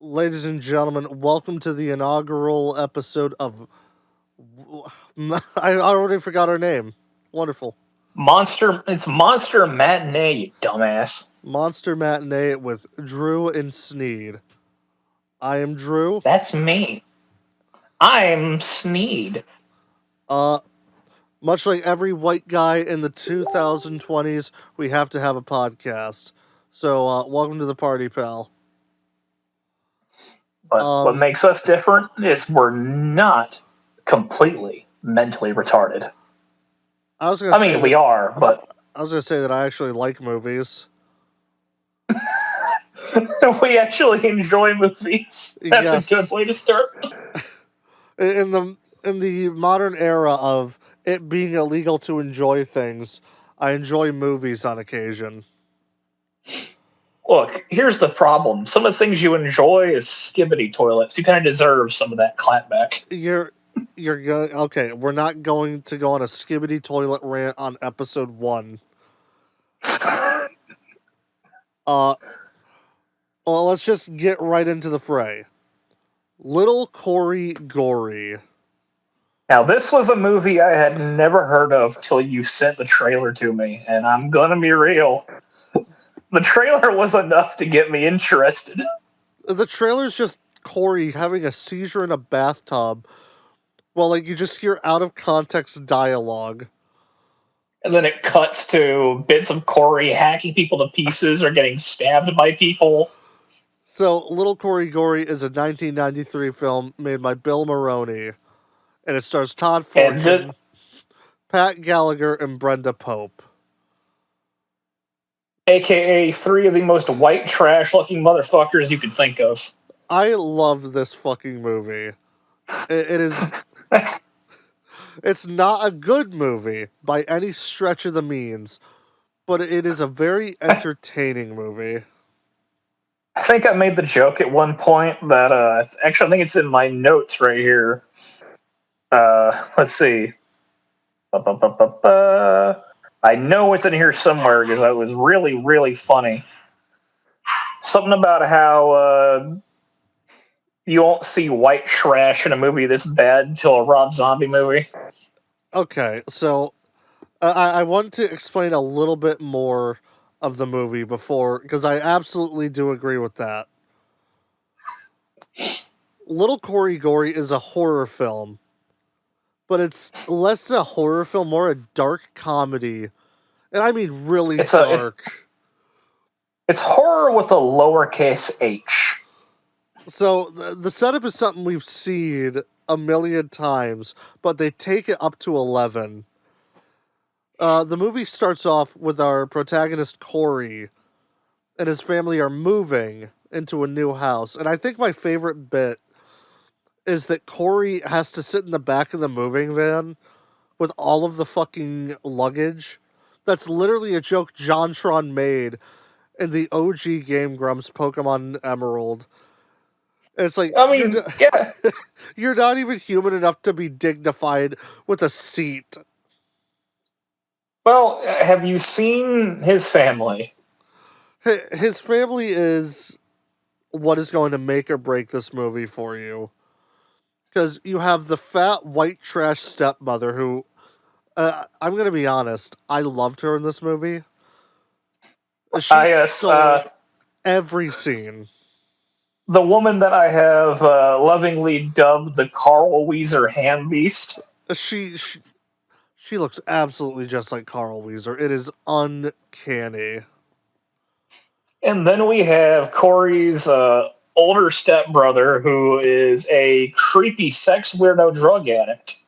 Ladies and gentlemen, welcome to the inaugural episode of. I already forgot our name. Wonderful. It's Monster Matinee, you dumbass. Monster Matinee with Drew and Sneed. I am Drew. That's me. I'm Sneed. Uh, Much like every white guy in the 2020s, we have to have a podcast. So, welcome to the party, pal. But what makes us different is we're not completely mentally retarded. We are, but I was gonna say that I actually like movies. we actually enjoy movies. That's a good way to start. In the modern era of it being illegal to enjoy things, I enjoy movies on occasion. Look, here's the problem. Some of the things you enjoy is skibbity toilets. You kind of deserve some of that clapback. You're going okay. We're not going to go on a skibbity toilet rant on episode 1. Well, let's just get right into the fray. Little Corey Gorey. Now, this was a movie I had never heard of till you sent the trailer to me, and I'm gonna be real. The trailer was enough to get me interested. The trailer's just Corey having a seizure in a bathtub. Well, you just hear out of context dialogue. And then it cuts to bits of Corey hacking people to pieces or getting stabbed by people. So, Little Corey Gorey is a 1993 film made by Bill Maroney. And it stars Todd Fortune, Pat Gallagher, and Brenda Pope. AKA 3 of the most white trash-looking motherfuckers you could think of. I love this fucking movie. It is... It's not a good movie by any stretch of the means, but it is a very entertaining movie. I think I made the joke at one point that, actually I think it's in my notes right here. Let's see. I know it's in here somewhere because it was really, really funny. Something about how you won't see white trash in a movie this bad until a Rob Zombie movie. Okay, so I want to explain a little bit more of the movie before, because I absolutely do agree with that. Little Corey Gorey is a horror film, but it's less a horror film, more a dark comedy. And I mean really dark. It's horror with a lowercase h. So the setup is something we've seen a million times, but they take it up to 11. The movie starts off with our protagonist Corey and his family are moving into a new house. And I think my favorite bit is that Corey has to sit in the back of the moving van with all of the fucking luggage. That's literally a joke JonTron made in the OG Game Grumps Pokemon Emerald. And it's you're not even human enough to be dignified with a seat. Well, have you seen his family? His family is what is going to make or break this movie for you. Because you have the fat, white trash stepmother who, I'm going to be honest, I loved her in this movie. She stole every scene. The woman that I have lovingly dubbed the Carl Weezer Hand Beast. She looks absolutely just like Carl Weezer. It is uncanny. And then we have Corey's older stepbrother, who is a creepy sex weirdo drug addict.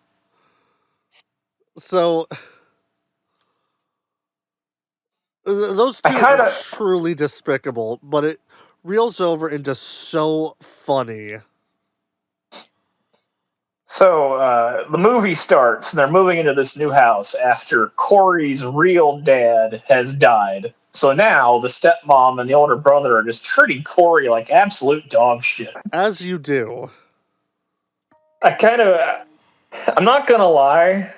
So, those two are truly despicable, but it reels over into so funny. So, the movie starts, and they're moving into this new house after Corey's real dad has died. So now, the stepmom and the older brother are just treating Corey like absolute dog shit. As you do. I'm not gonna lie,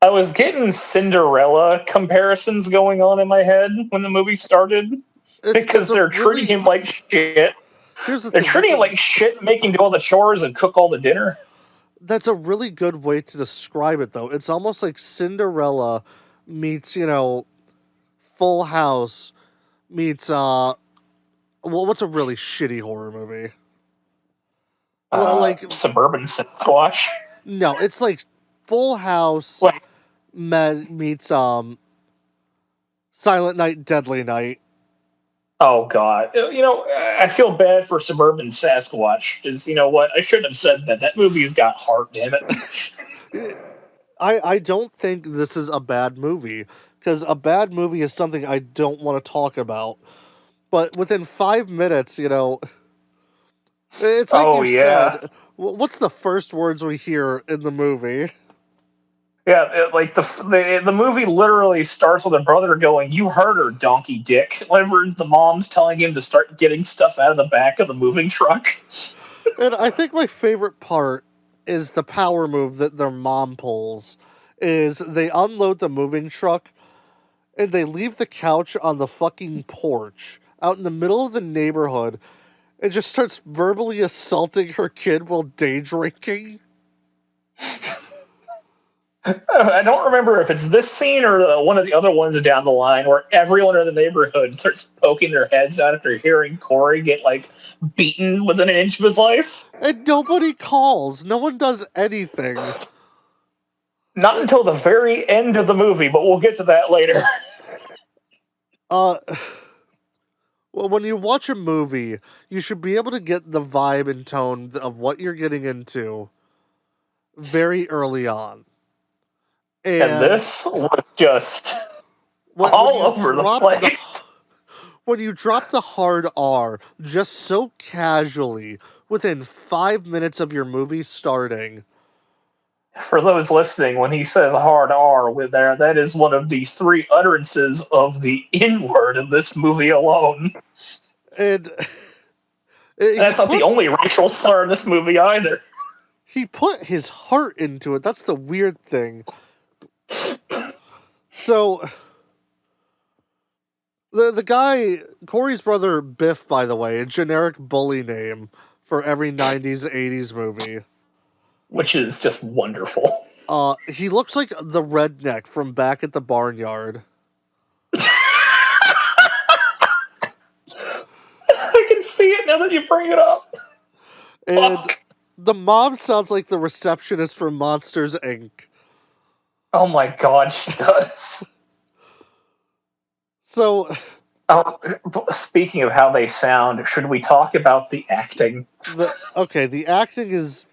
I was getting Cinderella comparisons going on in my head when the movie started. Because they're treating him like shit. Here's the They're thing. That's treating it like shit, making do all the chores and cook all the dinner. a really good way to describe it, though. It's almost like Cinderella meets, Full House meets, well, what's a really shitty horror movie? Like, Suburban Sasquatch. no, it's like Full House Like, meets, Silent Night, Deadly Night. oh god, I feel bad for Suburban Sasquatch because you know what? I shouldn't have said that. That movie's got heart, damn it. I don't think this is a bad movie, because a bad movie is something I don't want to talk about. But within 5 minutes, it's like Oh you yeah, said. What's the first words we hear in the movie? yeah. Like the movie literally starts with a brother going, "You heard her, donkey dick." Whenever the mom's telling him to start getting stuff out of the back of the moving truck. And I think my favorite part is the power move that their mom pulls. Is they unload the moving truck and they leave the couch on the fucking porch out in the middle of the neighborhood and just starts verbally assaulting her kid while day drinking. I don't remember if it's this scene or one of the other ones down the line where everyone in the neighborhood starts poking their heads out after hearing Corey get like beaten within an inch of his life. And nobody calls. No one does anything. Not until the very end of the movie, but we'll get to that later. Well, when you watch a movie, you should be able to get the vibe and tone of what you're getting into very early on. And And this was just when all you over the drop place. when you drop the hard R just so casually within 5 minutes of your movie starting. For those listening, when he says hard R with there, that is one of the three utterances of the N word in this movie alone. And And that's not the only racial slur in this movie either. he put his heart into it. That's the weird thing. So the guy, Corey's brother Biff, by the way, a generic bully name for every 90s 80s movie. Which is just wonderful. He looks like the redneck from Back at the Barnyard. I can see it now that you bring it up. And Fuck. the mom sounds like the receptionist from Monsters, Inc. Oh my god, she does. So, Oh, speaking of how they sound, should we talk about the acting? the acting is.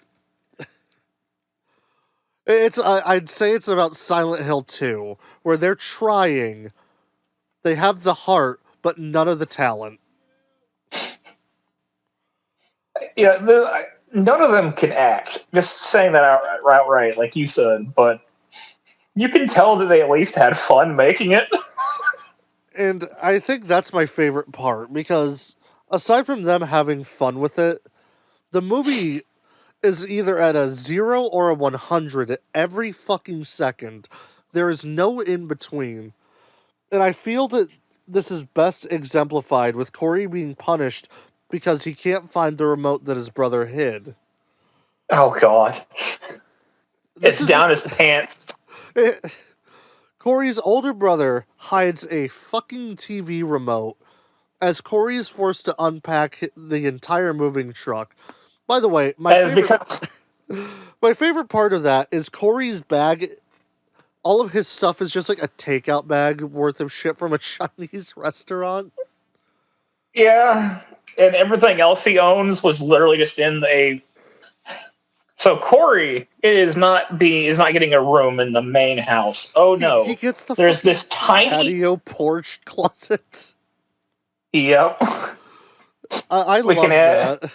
I'd say it's about Silent Hill 2, where they're trying, they have the heart, but none of the talent. Yeah, none of them can act. Just saying that outright, like you said, but you can tell that they at least had fun making it. And I think that's my favorite part, because aside from them having fun with it, the movie is either at a 0 or a 100 every fucking second. There is no in between. And I feel that this is best exemplified with Corey being punished because he can't find the remote that his brother hid. Oh god. This It's is down his pants. Corey's older brother hides a fucking TV remote as Corey is forced to unpack the entire moving truck. By the way, my favorite part of that is Corey's bag. All of his stuff is just like a takeout bag worth of shit from a Chinese restaurant. Yeah, and everything else he owns was literally just in a. So Corey is not getting a room in the main house. Oh He no, gets the there's fucking this tiny. patio porch closet. Yep. I We love can add. that.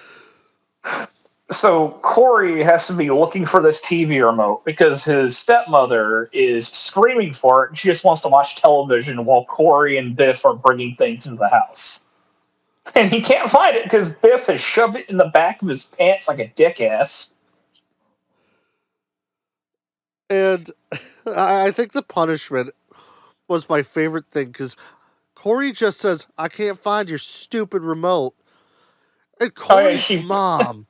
So Corey has to be looking for this TV remote because his stepmother is screaming for it, and she just wants to watch television while Corey and Biff are bringing things into the house. And he can't find it because Biff has shoved it in the back of his pants like a dick ass. And I think the punishment was my favorite thing because Corey just says, "I can't find your stupid remote." And Oh yeah, Corey's she. mom,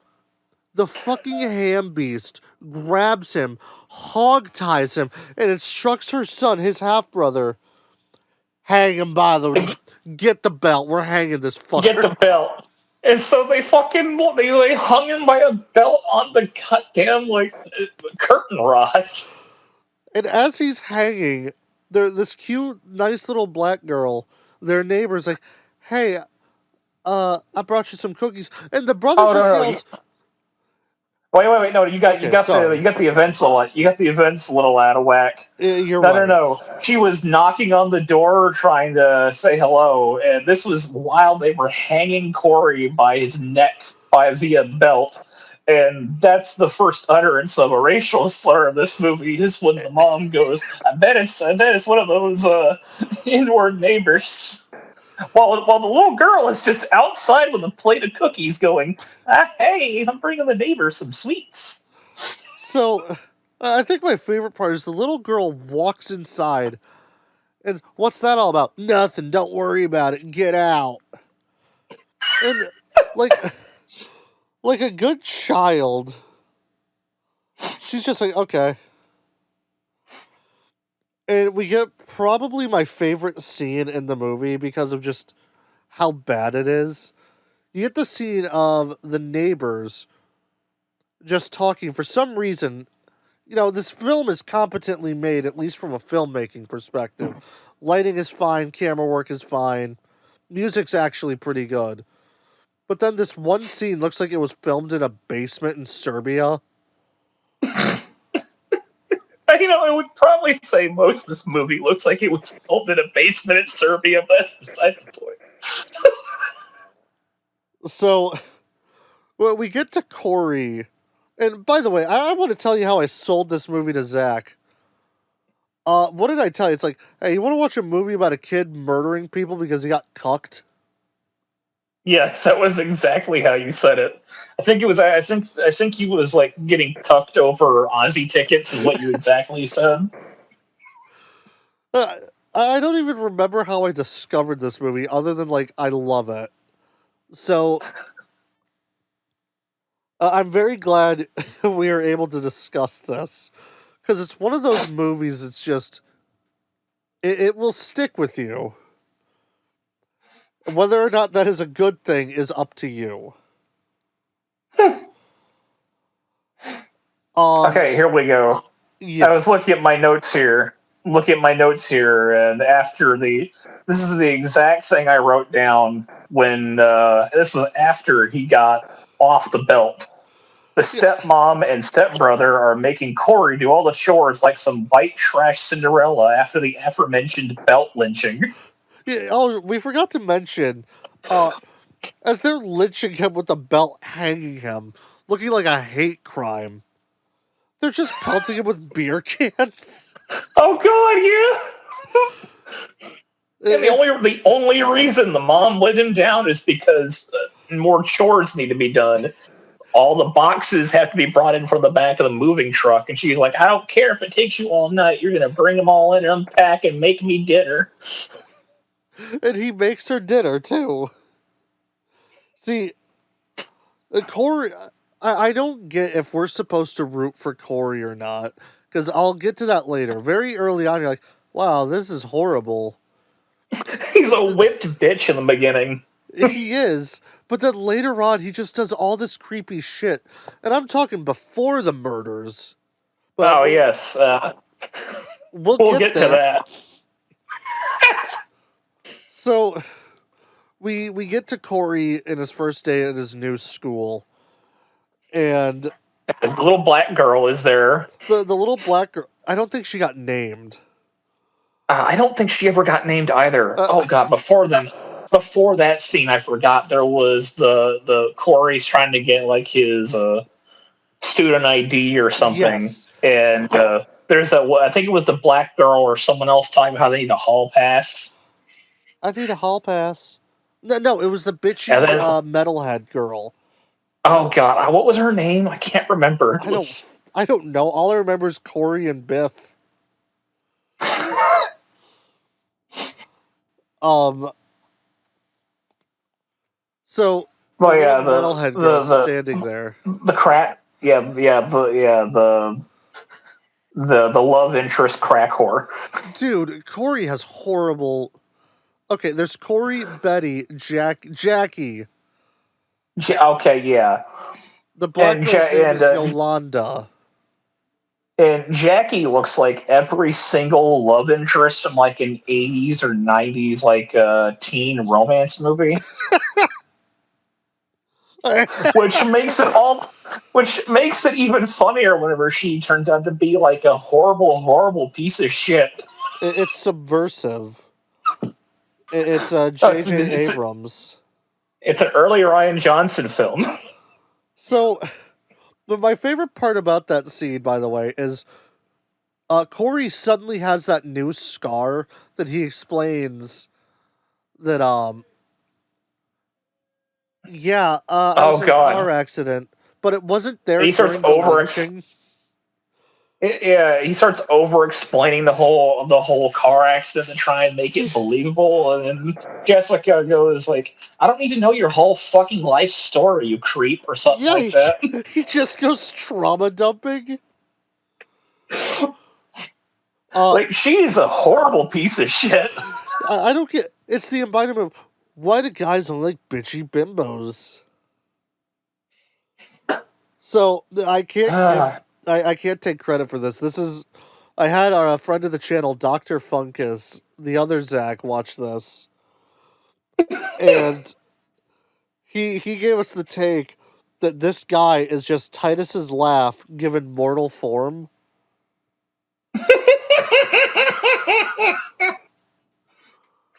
the fucking ham beast, grabs him, hog ties him, and instructs her son, his half brother, hang him by the. Get the belt. We're hanging this Get fucker. the belt. And so they hung him by a belt on the goddamn like curtain rod. And as he's hanging, this cute, nice little black girl, their neighbor's like, "Hey, I brought you some cookies," and the brother Oh just no no! yells, Wait! No, you "Okay, got the sorry, events a little out of whack. you're No, no, right." no. She was knocking on the door trying to say hello, and this was while they were hanging Corey by his neck by via belt. And that's the first utterance of a racial slur in this movie is when the mom goes, I bet it's one of those inward neighbors. While the little girl is just outside with a plate of cookies going, hey, I'm bringing the neighbor some sweets. So, I think my favorite part is the little girl walks inside, and what's that all about? Nothing. Don't worry about it. Get out. And like, like a good child, she's just like, okay. And we get probably my favorite scene in the movie because of just how bad it is. You get the scene of the neighbors just talking for some reason. This film is competently made, at least from a filmmaking perspective. Lighting is fine, camera work is fine, music's actually pretty good. But then this one scene looks like it was filmed in a basement in Serbia. I would probably say most of this movie looks like it was filmed in a basement in Serbia, but that's beside the point. So, well, we get to Corey. And by the way, I want to tell you how I sold this movie to Zach. What did I tell you? It's like, hey, you want to watch a movie about a kid murdering people because he got cucked? Yes, that was exactly how you said it. I think it was. I think he was like getting cucked over Aussie tickets, is what you exactly said. Uh, I don't even remember how I discovered this movie, other than like I love it. So I'm very glad we are able to discuss this because it's one of those movies. It's just it will stick with you. Whether or not that is a good thing is up to you. Okay, here we go. I was Yes. looking at my notes here. And after this is the exact thing I wrote down when this was after he got off the belt. The Yeah. stepmom and stepbrother are making Corey do all the chores like some white trash Cinderella after the aforementioned belt lynching. Yeah. Oh, we forgot to mention, uh, as they're lynching him with the belt hanging him, looking like a hate crime. They're just pelting him with beer cans. Oh god, yeah. And It's the only reason the mom let him down is because more chores need to be done. All the boxes have to be brought in from the back of the moving truck, and she's like, "I don't care if it takes you all night. You're gonna bring them all in, unpack, and make me dinner." and he makes her dinner too. See, Corey, I don't get if we're supposed to root for Corey or not, because I'll get to that later. Very early on, you're like, wow, this is horrible. He's a whipped bitch in the beginning. He is, but then later on, he just does all this creepy shit. And I'm talking before the murders. But Oh yes, we'll we'll get get to there. that. So we get to Corey in his first day at his new school, and The little black girl is there. the little black girl. I don't think she got named. I don't think she ever got named either. Uh, Oh god, before that scene, I forgot there was the Corey's trying to get like his student ID or something, yes, and there's that. I think it was the black girl or someone else talking about how they need a hall pass, I need a hall pass. No, it was the bitchy and then metalhead girl. oh god, what was her name? I can't remember. I It don't, was I don't know. All I remember is Corey and Biff. Um, so The Well, little yeah, metalhead girl standing there. the crack, the love interest crack whore. Dude, Corey has horrible. Okay, there's Corey, Betty, Jackie. Okay, ja The black girl's name and is Yolanda. and Jackie looks like every single love interest from like an 80s or 90s like teen romance movie, which makes it all which makes it even funnier whenever she turns out to be like a horrible piece of shit. It's subversive. It's No, J.J. Abrams. it's an early Ryan Johnson film. So, but my favorite part about that scene, by the way, is Corey suddenly has that new scar that he explains that I was Oh in a car god. accident, but it wasn't there He starts during the lynching. Yeah, he starts over explaining the whole car accident to try and make it believable, and then Jessica goes like, "I don't need to know your whole fucking life story, you creep," or something Yeah, like that. he just goes trauma dumping. Like, she's a horrible piece of shit. I don't get. It's the embodiment of why do guys don't like bitchy bimbos? So I can't give. I can't take credit for this. This is. I had our friend of the channel, Dr. Funkus, the other Zach, watch this, and he gave us the take that this guy is just Titus's laugh given mortal form.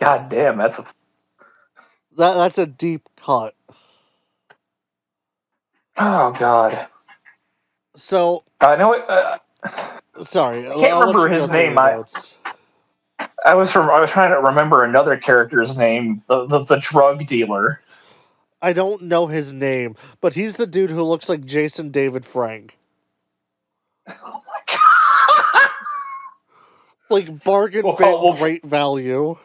God damn, That's a deep cut. oh god. So I know it. sorry, I can't I'll let remember you go his through name. your notes. I was trying to remember another character's name, the drug dealer. I don't know his name, but he's the dude who looks like Jason David Frank. Like bargain bin, great value.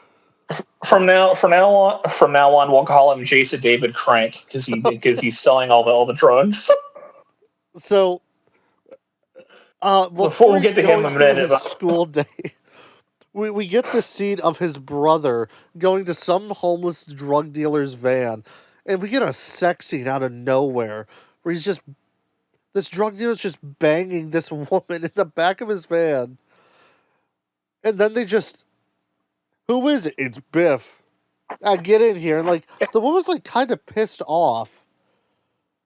From now on, we'll call him Jason David Crank because he's selling all the drugs. So, well, Before we Corey's get to him going a through minute, his school day. We get the scene of his brother going to some homeless drug dealer's van, and we get a sex scene out of nowhere where this drug dealer's just banging this woman in the back of his van, and then who is it? It's Biff. I get in here, and like the woman's like kind of pissed off.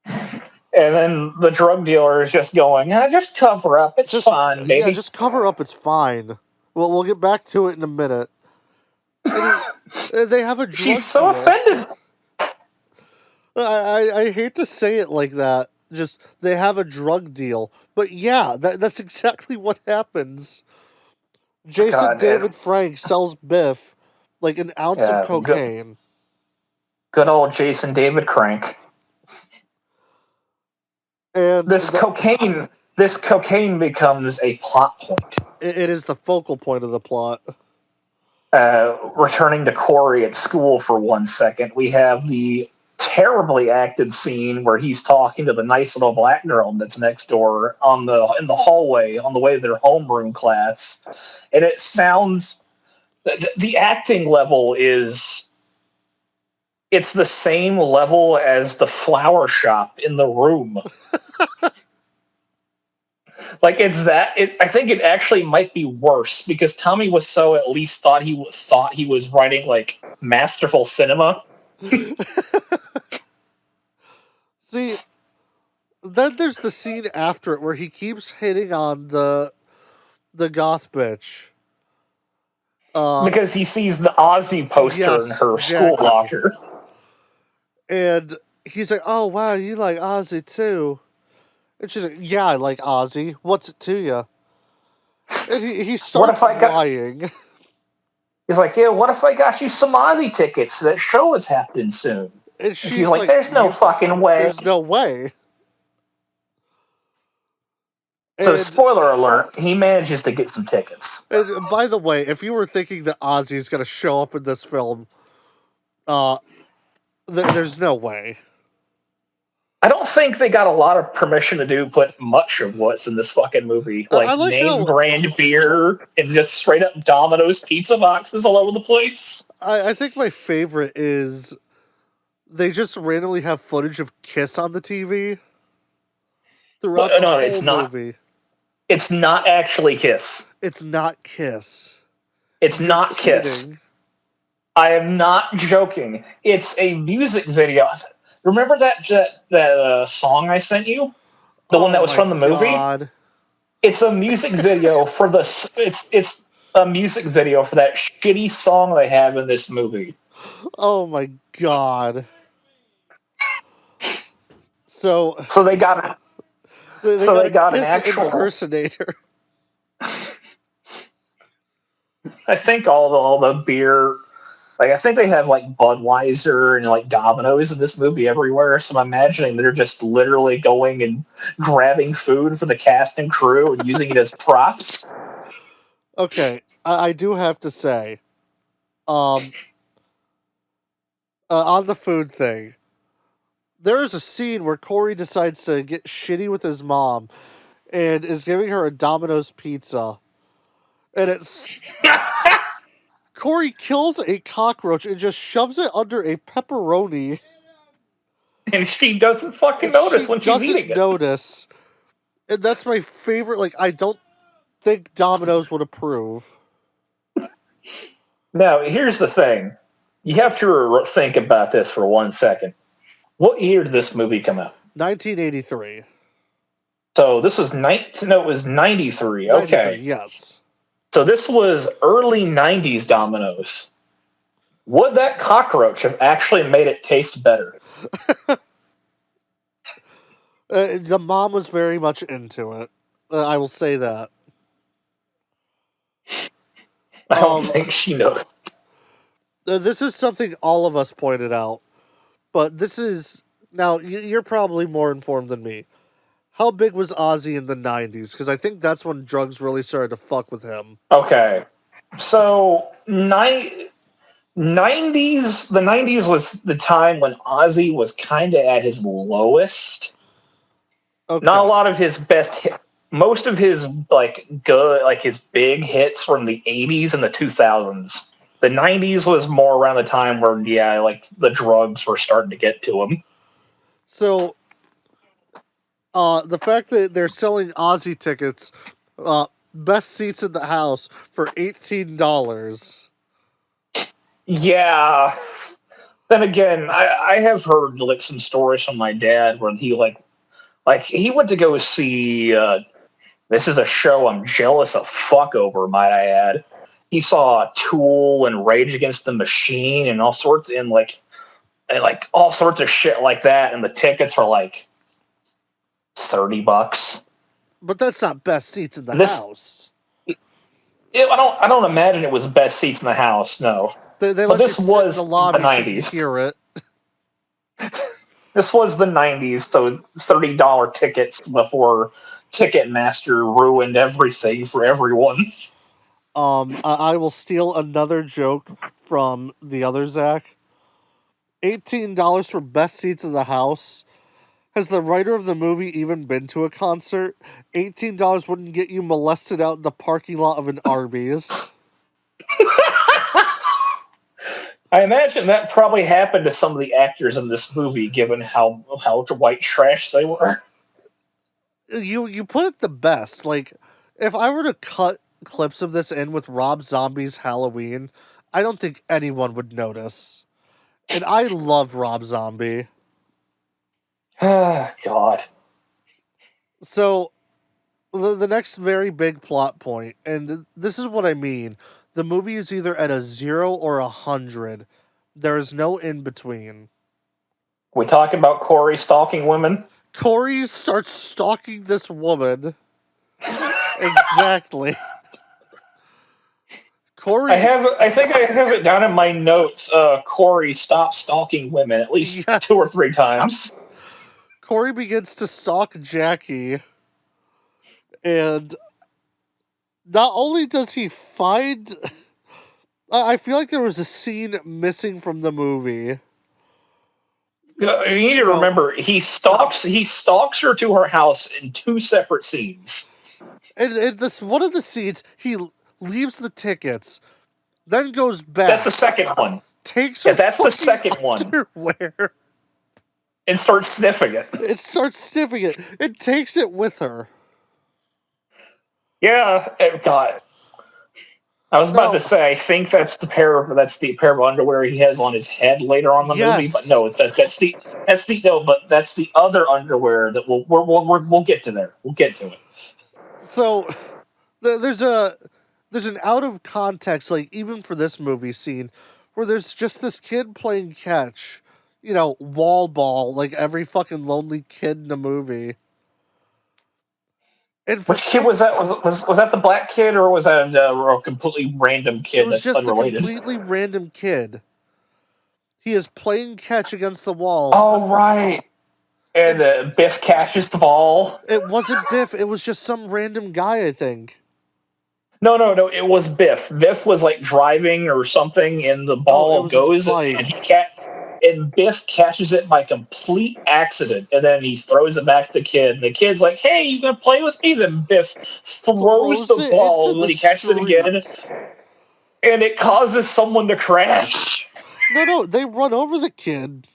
and then the drug dealer is just going, just cover up, it's fine, baby. Yeah, just cover up, it's fine. Well, we'll get back to it in a minute. They have a drug She's so deal. offended. I hate to say it like that. Just they have a drug deal, but yeah, that's exactly what happens. Jason David Frank sells Biff like an ounce of cocaine. Good old Jason David Crank. And this cocaine becomes a plot point. It is the focal point of the plot. Returning to Corey at school for 1 second, we have the terribly acted scene where he's talking to the nice little black girl that's next door in the hallway on the way to their homeroom class, and it sounds the acting level it's the same level as the flower shop in the room. Like I think it actually might be worse because Tommy Wiseau at least thought he was writing like masterful cinema. See, then there's the scene after it where he keeps hitting on the goth bitch. Because he sees the Ozzy poster in her school locker. And he's like, "Oh wow, you like Ozzy too?" And she's like, "Yeah, I like Ozzy. What's it to you?" And he starts lying. He's like, "Yeah, what if I got you some Ozzy tickets? That show is happening soon." And she's like, "There's no fucking way. There's no way." So, spoiler alert, he manages to get some tickets. And by the way, if you were thinking that Ozzy is going to show up in this film, there's no way. think they got a lot of permission to put much of what's in this fucking movie, I like like name how brand beer and just straight up Domino's pizza boxes all over the place. I think my favorite is they just randomly have footage of Kiss on the TV throughout Well, the no, whole movie. It's not actually Kiss. It's not Kiss. It's You're not Kiss. kidding. I am not joking. It's a music video. Remember that song I sent you? The one Oh that was my from the movie? god. It's a music video for it's a music video for that shitty song they have in this movie. Oh my god. So So they got they so got they a got an Kiss actual. impersonator. I think all the beer, like I think they have like Budweiser and like Domino's in this movie everywhere. So I'm imagining they're just literally going and grabbing food for the cast and crew and using it as props. Okay, I do have to say, um, on the food thing, there is a scene where Corey decides to get shitty with his mom and is giving her a Domino's pizza. And it's Corey kills a cockroach and just shoves it under a pepperoni. And she doesn't fucking And she notice when she's doesn't eating it. notice. And that's my favorite. Like, I don't think Domino's would approve. Now, here's the thing. You have to think about this for 1 second. What year did this movie come out? 1983. So this was it was 93. 93, Okay. yes. So this was early 90s Domino's. Would that cockroach have actually made it taste better? The mom was very much into it. I will say that. I don't think she noticed. This is something all of us pointed out, but this is now you're probably more informed than me. How big was Ozzy in the 90s? Because I think that's when drugs really started to fuck with him. Okay. So 90s, the 90s was the time when Ozzy was kind of at his lowest. Okay. Not a lot of his best hit. Most of his his big hits from the 80s and the 2000s. The 90s was more around the time where the drugs were starting to get to him. So the fact that they're selling Ozzy tickets, best seats in the house for $18. Yeah. Then again, I have heard like some stories from my dad where he he went to go see this is a show I'm jealous of fuck over, might I add. He saw Tool and Rage Against the Machine and all sorts and all sorts of shit like that, and the tickets were like $30. But that's not best seats in the house. I don't imagine it was best seats in the house, no. They but let this you sit was in the lobby the so you could 90s. hear it. This was the 90s, so $30 tickets before Ticketmaster ruined everything for everyone. I will steal another joke from the other Zach. $18 for best seats in the house. Has the writer of the movie even been to a concert? $18 wouldn't get you molested out in the parking lot of an Arby's. I imagine that probably happened to some of the actors in this movie, given how white trash they were. You put it the best. Like, if I were to cut clips of this in with Rob Zombie's Halloween, I don't think anyone would notice. And I love Rob Zombie. Ah, God. So, the next very big plot point, and this is what I mean. The movie is either at a 0 or 100. There is no in between. We talking about Corey stalking women? Corey starts stalking this woman. Exactly. Corey. I think I have it down in my notes. Corey stops stalking women at least 2 or 3 times. Corey begins to stalk Jackie, and not only does he find. I feel like there was a scene missing from the movie You need to remember, he stalks her to her house in 2 separate scenes. In this one of the scenes, he leaves the tickets, then goes back. That's the second one. Takes her that's the fucking second one. underwear And starts sniffing it. It starts sniffing it. It takes it with her. Yeah, God. I was about to say, I think that's the pair of underwear he has on his head later on in the movie, but no, that's the other underwear that we'll get to there. We'll get to it. So there's an out of context, like even for this movie scene, where there's just this kid playing catch, wall ball, like every fucking lonely kid in the movie. And which kid was that? Was that the black kid, or was that a completely random kid that's unrelated? It was just a completely random kid. He is playing catch against the wall. Oh, right. And Biff catches the ball. It wasn't Biff. It was just some random guy, I think. No. It was Biff. Biff was like driving or something, and the ball goes, and Biff catches it by complete accident, and then he throws it back to the kid. And the kid's like, "Hey, you gonna play with me?" Then Biff throws the ball, and when he catches it again, and it causes someone to crash. No, they run over the kid.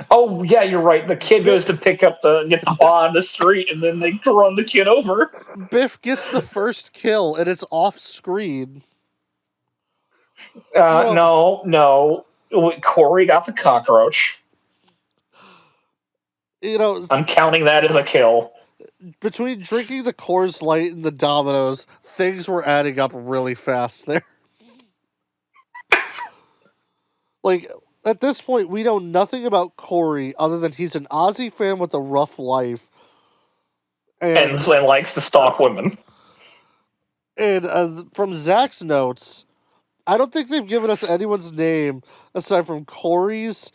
Oh yeah, you're right. The kid goes to get the ball on the street, and then they run the kid over. Biff gets the first kill, and it's off screen. No. Corey got the cockroach. I'm counting that as a kill. Between drinking the Coors Light and the Dominoes, things were adding up really fast there. Like, at this point, we know nothing about Corey other than he's an Aussie fan with a rough life. And likes to stalk women. And from Zach's notes, I don't think they've given us anyone's name aside from Corey's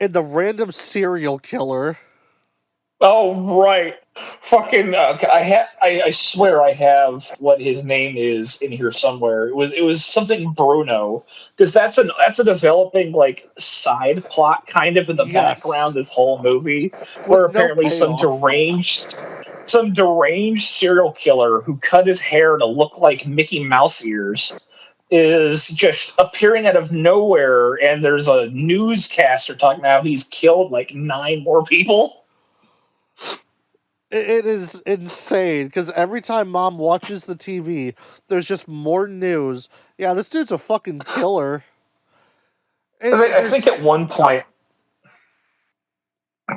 and the random serial killer. Oh, right. Fucking, I swear I have what his name is in here somewhere. It was something Bruno, because that's a developing like side plot kind of in the background this whole movie, where apparently some deranged serial killer who cut his hair to look like Mickey Mouse ears is just appearing out of nowhere, and there's a newscaster talking about how he's killed like 9 more people. It is insane, because every time Mom watches the TV, there's just more news. Yeah, this dude's a fucking killer. I think at one point...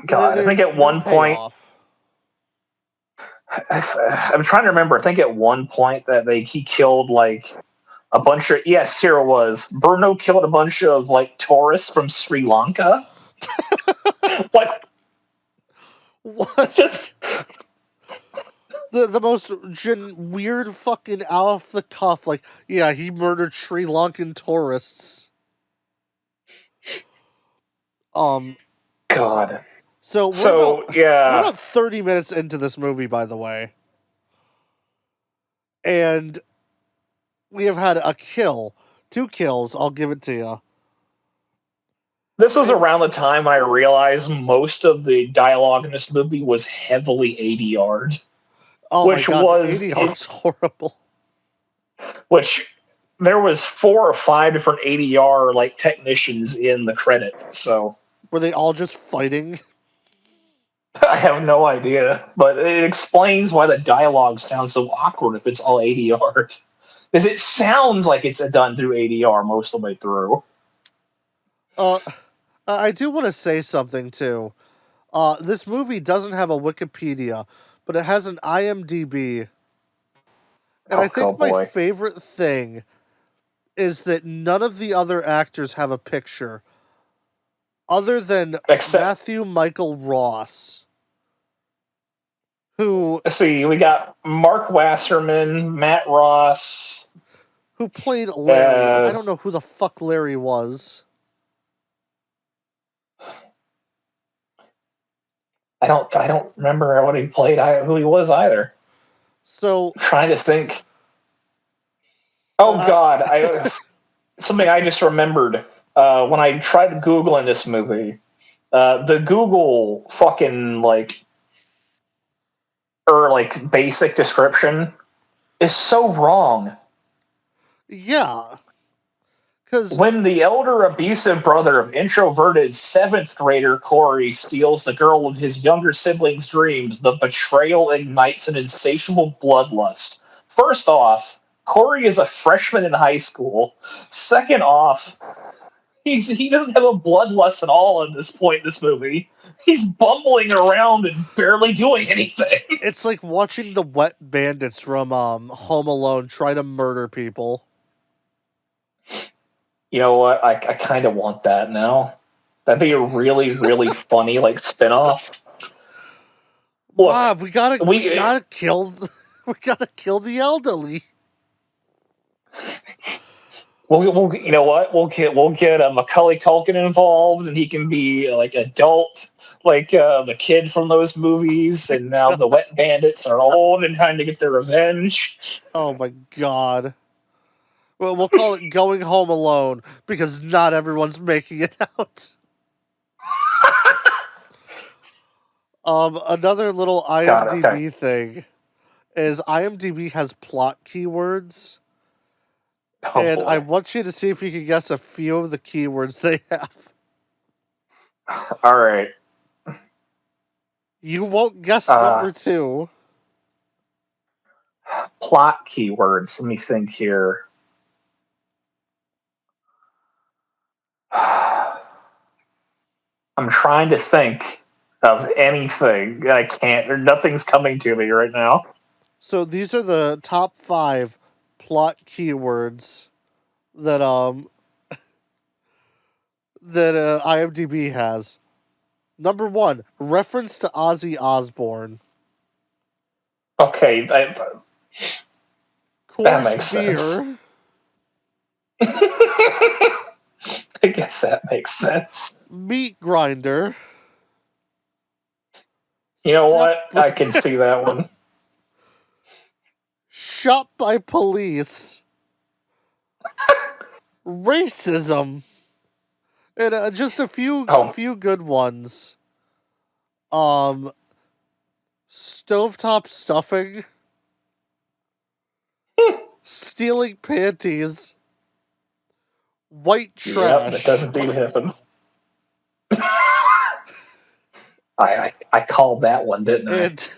God, I think at one point... I'm trying to remember. I think at one point that he killed like a bunch of... Yes, here it was. Bruno killed a bunch of like tourists from Sri Lanka. What? Just the most weird fucking off the cuff, like, yeah, he murdered Sri Lankan tourists. God. So we're about 30 minutes into this movie, by the way, and we have had a kill, 2 kills. I'll give it to you. This was around the time I realized most of the dialogue in this movie was heavily ADR'd. Oh my God, ADR's horrible. Which there was 4 or 5 different ADR like technicians in the credits. So were they all just fighting? I have no idea, but it explains why the dialogue sounds so awkward if it's all ADR. Because it sounds like it's done through ADR most of the way through. I do want to say something, too. This movie doesn't have a Wikipedia, but it has an IMDb. And I think my favorite thing is that none of the other actors have a picture other than Matthew Michael Ross. Let's see, we got Mark Wasserman, Matt Ross. Who played Larry. I don't know who the fuck Larry was. I don't remember what he played, who he was either. So I'm trying to think. Oh God, something I just remembered. when I tried Googling this movie, the Google fucking basic description is so wrong. Yeah. Because When the elder abusive brother of introverted seventh grader Corey steals the girl of his younger sibling's dreams, the betrayal ignites an insatiable bloodlust. First off, Corey is a freshman in high school. Second off, he doesn't have a bloodlust at all at this point in this movie. He's bumbling around and barely doing anything. it's like watching the wet bandits from Home Alone try to murder people. You know what? I kind of want that now. That'd be a really, really funny spinoff. Look, Bob, we gotta kill we gotta kill the elderly. We'll you know what? We'll get Macaulay Culkin involved, and he can be adult, the kid from those movies. And now the wet bandits are old and trying to get their revenge. Oh my god. Well, we'll call it Going Home Alone because not everyone's making it out. Another little IMDb thing is IMDb has plot keywords. Oh, and boy. I want you to see if you can guess a few of the keywords they have. All right. You won't guess number 2. Plot keywords. Let me think here. I'm trying to think of anything, and I can't. Nothing's coming to me right now. So these are the top 5 plot keywords that that IMDb has. Number 1, reference to Ozzy Osbourne. Okay, that makes sense. I guess that makes sense. Meat grinder. You know what? I can see that one. Shot by police. Racism. And just a few good ones. Stovetop stuffing. Stealing panties. White trash. Yep, that doesn't do happen. I called that one, didn't I? And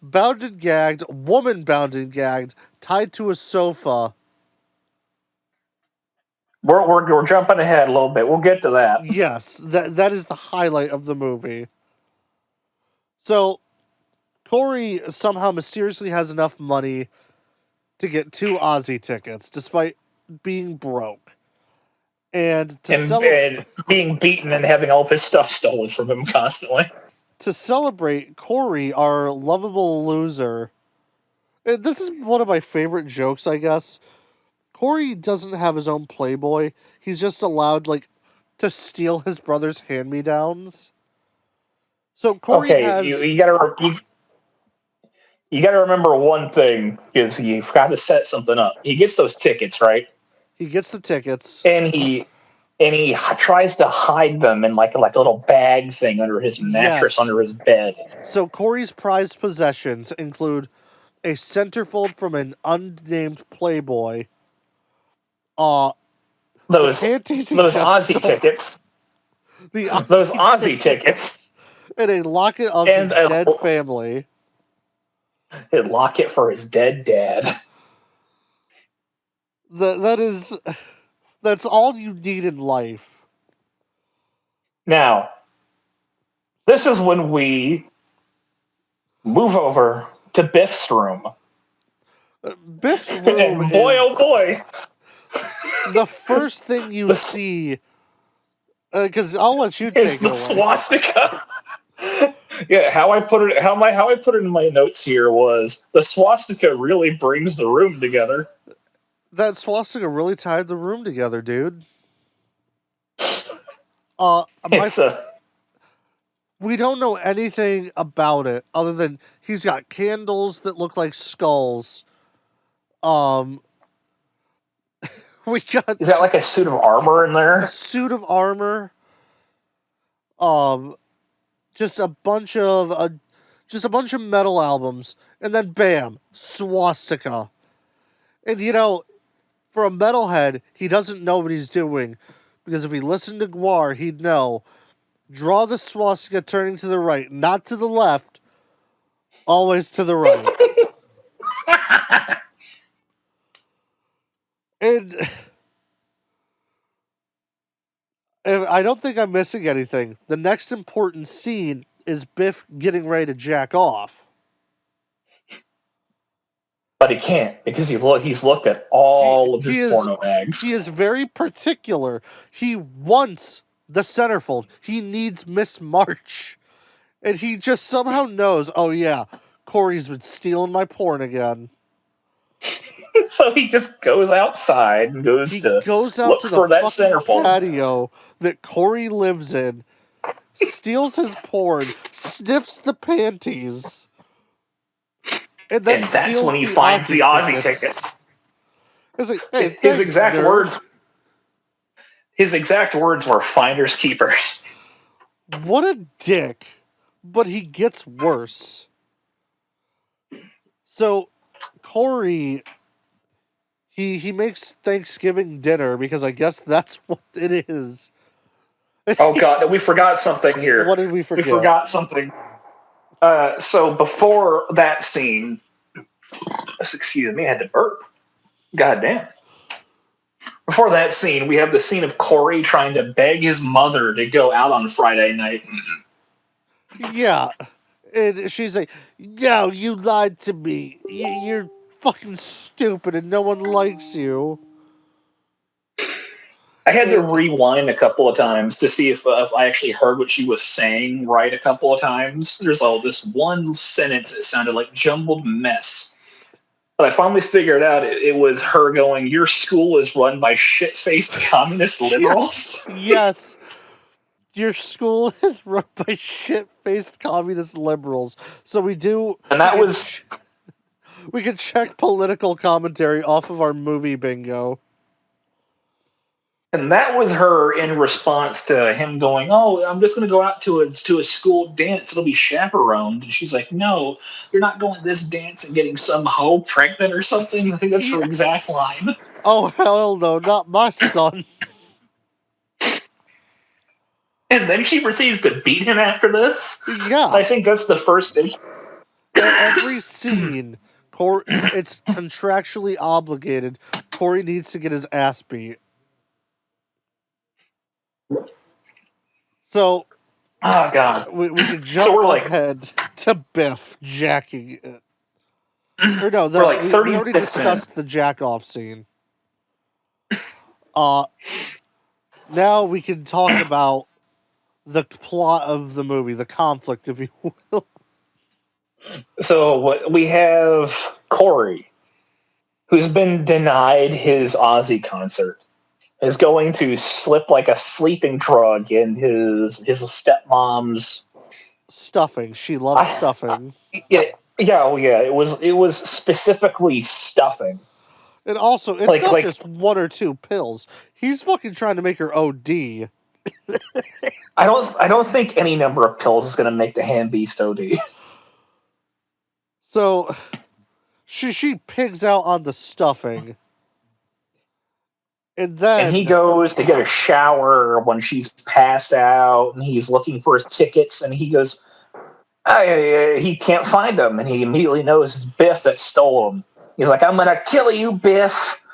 bound and gagged, woman bound and gagged, tied to a sofa. We're jumping ahead a little bit. We'll get to that. Yes, that is the highlight of the movie. So, Corey somehow mysteriously has enough money to get 2 Ozzy tickets, despite being broke. And being beaten and having all of his stuff stolen from him constantly. To celebrate, Corey, our lovable loser, and this is one of my favorite jokes, I guess. Corey doesn't have his own Playboy. He's just allowed, to steal his brother's hand-me-downs. So Corey has... you gotta remember one thing, is you forgot to set something up. He gets those tickets, right? He gets the tickets. And he tries to hide them in a little bag thing under his mattress, under his bed. So Corey's prized possessions include a centerfold from an unnamed Playboy, those Aussie tickets, those Aussie tickets, and a locket of his dead family. A locket for his dead dad. That's all you need in life. Now, this is when we move over to Biff's room. Biff's room and boy, oh boy. The first thing you see, because I'll let you take it away. Swastika. Yeah, how I put it in my notes here was the swastika really brings the room together. That swastika really tied the room together, dude. We don't know anything about it other than he's got candles that look like skulls. We got Is that like a suit of armor in a there? suit of armor, just a bunch of metal albums, and then bam, swastika. And for a metalhead, he doesn't know what he's doing, because if he listened to Gwar, he'd know. Draw the swastika turning to the right, not to the left, always to the right. And I don't think I'm missing anything. The next important scene is Biff getting ready to jack off. But he can't because he's looked at all of his porno mags. He is very particular. He wants the centerfold. He needs Miss March. And he just somehow knows, oh yeah, Corey's been stealing my porn again. So he just goes outside and goes out look to for the that centerfold patio that Corey lives in, steals his porn, sniffs the panties, and that's when he finds the Aussie tickets. It's like, hey, his exact words were "finders keepers." What a dick! But he gets worse. So Corey, he makes Thanksgiving dinner because I guess that's what it is. Oh God, we forgot something here. What did we forget? We forgot something. So before that scene, excuse me, I had to burp. God damn. Before that scene, we have the scene of Corey trying to beg his mother to go out on Friday night. Yeah. And she's like, no, you lied to me. You're fucking stupid and no one likes you. I had to rewind a couple of times to see if I actually heard what she was saying right a couple of times. There's this one sentence that sounded like jumbled mess. But I finally figured out it was her going, your school is run by shit-faced communist liberals? Yes. Your school is run by shit-faced communist liberals. So we do... And that was... We can check political commentary off of our movie bingo. And that was her in response to him going, oh, I'm just going to go out to a school dance. It'll be chaperoned. And she's like, no, you're not going to this dance and getting some hoe pregnant or something. I think that's her exact line. Oh, hell no, not my son. And then she proceeds to beat him after this. Yeah. I think that's the first thing. Every scene, it's contractually obligated. Corey needs to get his ass beat. So, oh God, we can jump ahead to Biff jacking it. Or no, we already discussed the jack off scene. Now we can talk about the plot of the movie, the conflict, if you will. So we have Corey, who's been denied his Aussie concert, is going to slip like a sleeping drug in his stepmom's stuffing. She loves stuffing. Yeah. It was specifically stuffing. And also, it's not just one or two pills. He's fucking trying to make her OD. I don't think any number of pills is going to make the hand beast OD. So, she pigs out on the stuffing. And he goes to get a shower when she's passed out, and he's looking for his tickets, and he goes, he can't find them, and he immediately knows it's Biff that stole them. He's like, I'm going to kill you, Biff.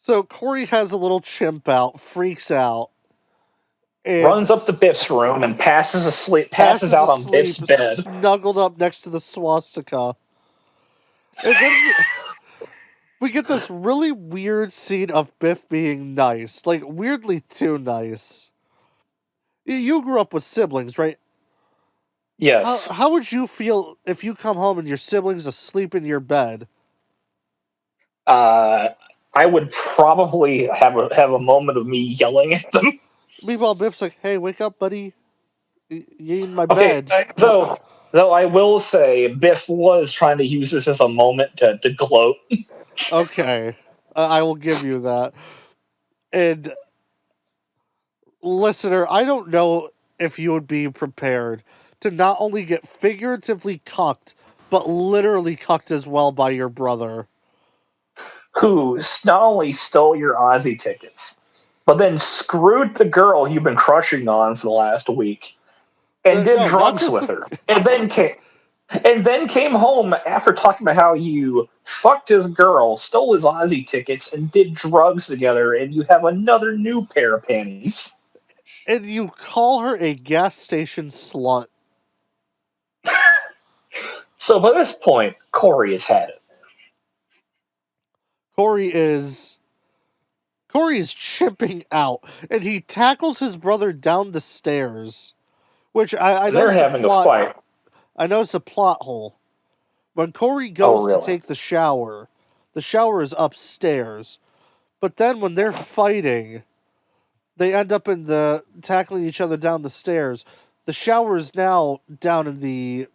So Corey has a little chimp out, freaks out. Runs up to Biff's room and passes out on Biff's bed. Snuggled up next to the swastika. And then we get this really weird scene of Biff being nice. Like, weirdly too nice. You grew up with siblings, right? Yes. How would you feel if you come home and your siblings asleep in your bed? I would probably have a moment of me yelling at them. Meanwhile, Biff's like, hey, wake up, buddy. You in my bed. Though I will say, Biff was trying to use this as a moment to gloat. Okay. I will give you that. And listener, I don't know if you would be prepared to not only get figuratively cucked, but literally cucked as well by your brother. Who not only stole your Aussie tickets, but then screwed the girl you've been crushing on for the last week and did No, not drugs just with the. her. And then came home after talking about how you fucked his girl, stole his Aussie tickets, and did drugs together, and you have another new pair of panties. And you call her a gas station slut. So by this point, Corey has had it. Corey is. Corey is chimping out, and he tackles his brother down the stairs. Which I And know they're is a having a plot. fight. I know it's a plot hole. When Corey Oh, goes to really? take the shower is upstairs. But then when they're fighting, they end up in the tackling each other down the stairs. The shower is now down in the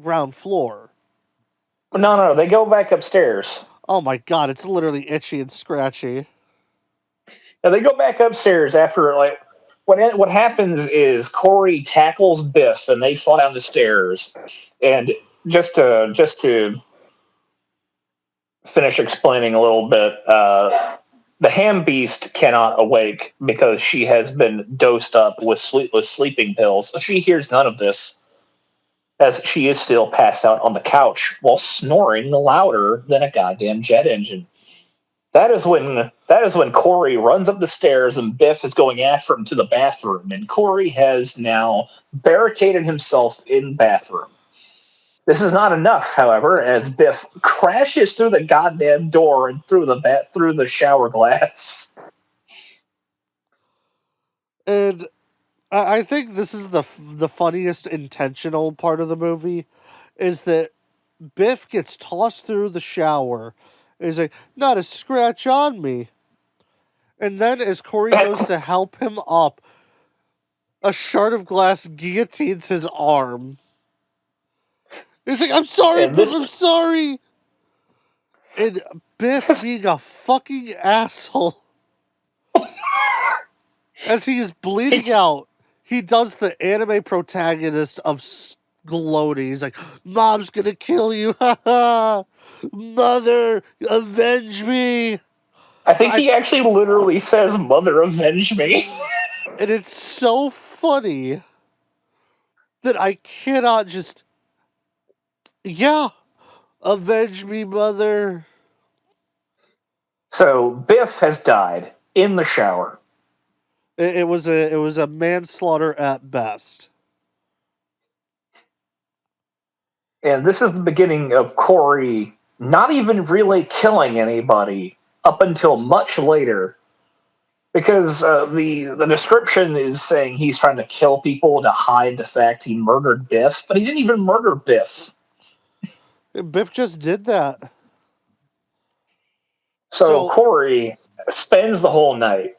ground floor. No, they go back upstairs. Oh my god, it's literally itchy and scratchy. Now they go back upstairs after like what happens is Corey tackles Biff and they fall down the stairs. And just to finish explaining a little bit, the ham beast cannot awake because she has been dosed up with sleeping pills. So she hears none of this, as she is still passed out on the couch while snoring louder than a goddamn jet engine. That is when Corey runs up the stairs and Biff is going after him to the bathroom, and Corey has now barricaded himself in the bathroom. This is not enough, however, as Biff crashes through the goddamn door and through the shower glass. And I think this is the funniest intentional part of the movie is that Biff gets tossed through the shower. And he's like, not a scratch on me. And then as Corey goes to help him up, a shard of glass guillotines his arm. He's like, I'm sorry, And Biff, I'm this sorry. And Biff being a fucking asshole. As he is bleeding out, he does the anime protagonist of gloating. He's like, Mom's gonna kill you. Mother, avenge me. I think he actually literally says, "Mother, avenge me." And it's so funny that I cannot just, yeah, avenge me, mother. So Biff has died in the shower. It was a manslaughter at best. And this is the beginning of Corey not even really killing anybody up until much later, because the description is saying he's trying to kill people to hide the fact he murdered Biff, but he didn't even murder Biff. Biff just did that. So Corey spends the whole night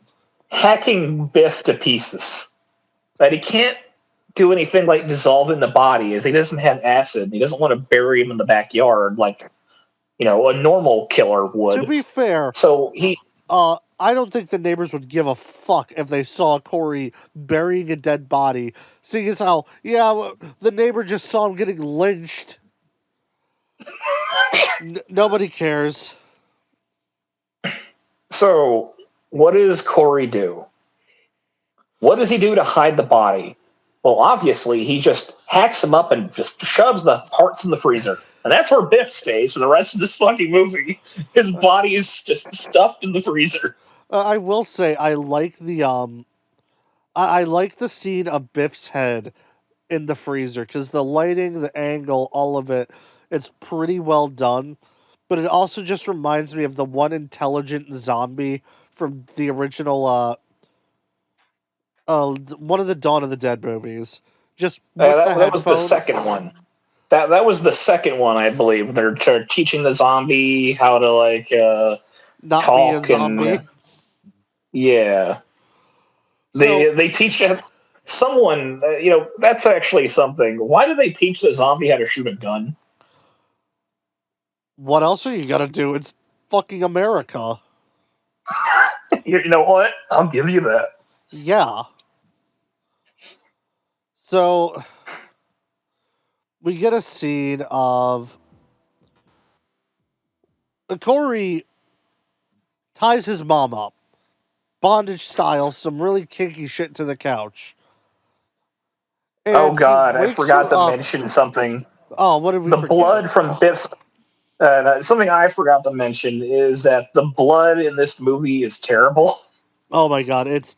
hacking Biff to pieces. But he can't do anything like dissolving the body, as he doesn't have acid. He doesn't want to bury him in the backyard like a normal killer would. To be fair, So he I don't think the neighbors would give a fuck if they saw Corey burying a dead body, seeing as how, the neighbor just saw him getting lynched. Nobody cares. So what does Corey do? What does he do to hide the body? Well, obviously, he just hacks him up and just shoves the parts in the freezer. And that's where Biff stays for the rest of this fucking movie. His body is just stuffed in the freezer. I will say I like the I like the scene of Biff's head in the freezer because the lighting, the angle, all of it, it's pretty well done. But it also just reminds me of the one intelligent zombie from the original one of the Dawn of the Dead movies. Just with the That was the headphones. second one. That was the second one, I believe. They're teaching the zombie how to Not talk be a zombie. and yeah. They teach someone. That's actually something. Why do they teach the zombie how to shoot a gun? What else are you gonna do? It's fucking America. You know what? I'll give you that. Yeah. So we get a scene of Corey ties his mom up, bondage style, some really kinky shit to the couch. Oh And he God, I wakes her forgot to up. mention something. Oh, what did we The forget? blood from Biff's. Something I forgot to mention is that the blood in this movie is terrible. Oh my god, it's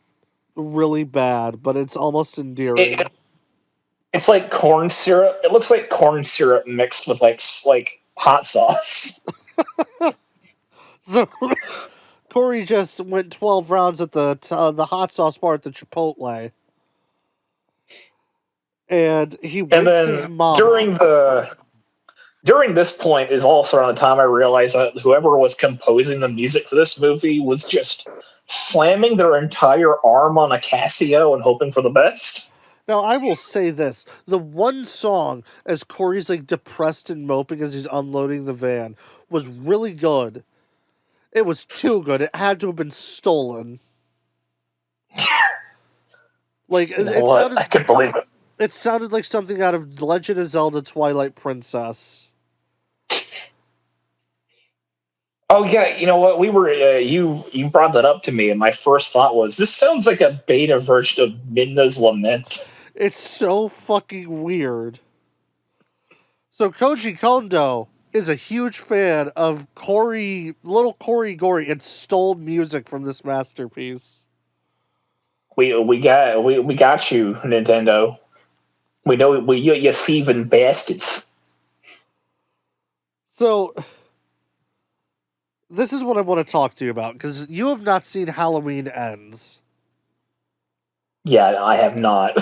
really bad, but it's almost It, endearing. it's like corn syrup. It looks like corn syrup mixed with like hot sauce. So Corey just went 12 rounds at the hot sauce bar at the Chipotle. And he And wakes his then mom up. during this point is also around the time I realized that whoever was composing the music for this movie was just slamming their entire arm on a Casio and hoping for the best. Now, I will say this. The one song, as Corey's like depressed and moping as he's unloading the van, was really good. It was too good. It had to have been stolen. Like You know what? I can believe it. it sounded like something out of Legend of Zelda Twilight Princess. Oh yeah, you know what? We were you brought that up to me, and my first thought was this sounds like a beta version of Midna's Lament. It's so fucking weird. So Koji Kondo is a huge fan of Little Corey Gorey, and stole music from this masterpiece. We got you, Nintendo. We know you thieving bastards. So this is what I want to talk to you about, because you have not seen Halloween Ends. Yeah, I have not.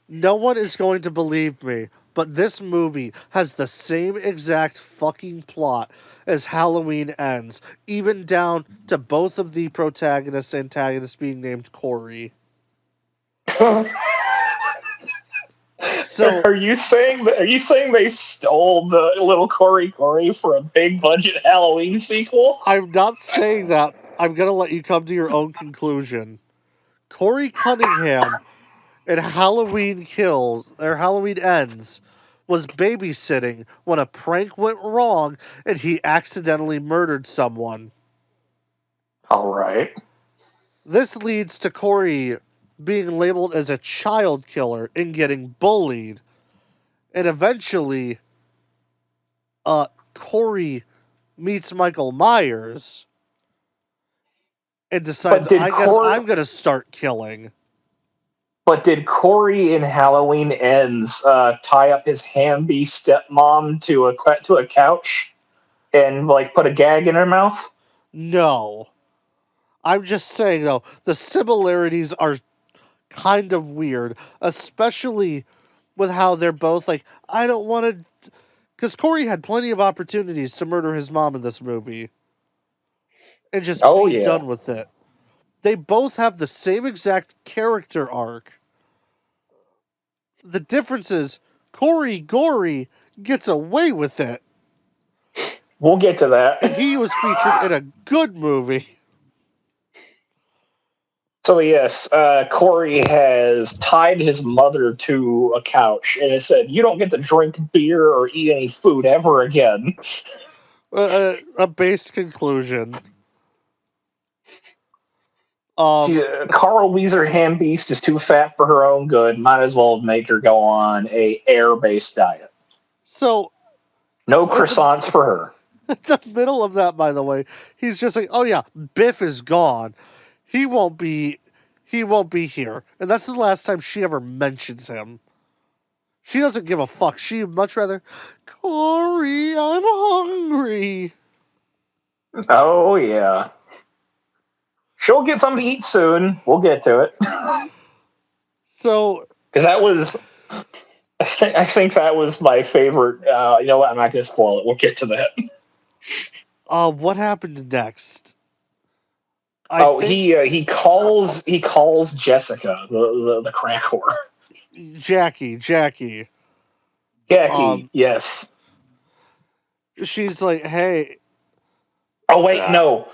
No one is going to believe me, but this movie has the same exact fucking plot as Halloween Ends, even down to both of the protagonists and antagonists being named Corey. So Are you saying they stole the Little Corey Gorey for a big budget Halloween sequel? I'm not saying that. I'm gonna let you come to your own conclusion. Corey Cunningham in Halloween Ends was babysitting when a prank went wrong and he accidentally murdered someone. All right. This leads to Corey being labeled as a child killer and getting bullied. And eventually, Corey meets Michael Myers and decides, But did I guess Corey I'm gonna start killing. but did Corey in Halloween Ends tie up his Hamby stepmom to a couch and like put a gag in her mouth? No. I'm just saying, though, the similarities are kind of weird, especially with how they're both like, I don't want to. Because Corey had plenty of opportunities to murder his mom in this movie and just Oh be yeah. done with it. They both have the same exact character arc. The difference is Corey Gorey gets away with it, We'll get to and that. he was featured in a good movie. So yes, Corey has tied his mother to a couch and it said, "You don't get to drink beer or eat any food ever again." A based conclusion. Carl Weezer Hambeast is too fat for her own good. Might as well make her go on a air-based diet. So No at croissants for her. the middle of that, by the way, he's just like, "Oh yeah, Biff is gone. He won't be. He won't be here." And that's the last time she ever mentions him. She doesn't give a fuck. She'd much rather, Corey, I'm hungry. Oh yeah. She'll get something to eat soon. We'll get to it. So, Because that was, I think that was my favorite. You know what? I'm not going to spoil it. We'll get to that. what happened next? I Oh, think he calls Jessica the crack whore. Jackie. Jackie, Um, yes. she's like, "Hey, Oh wait, uh, no.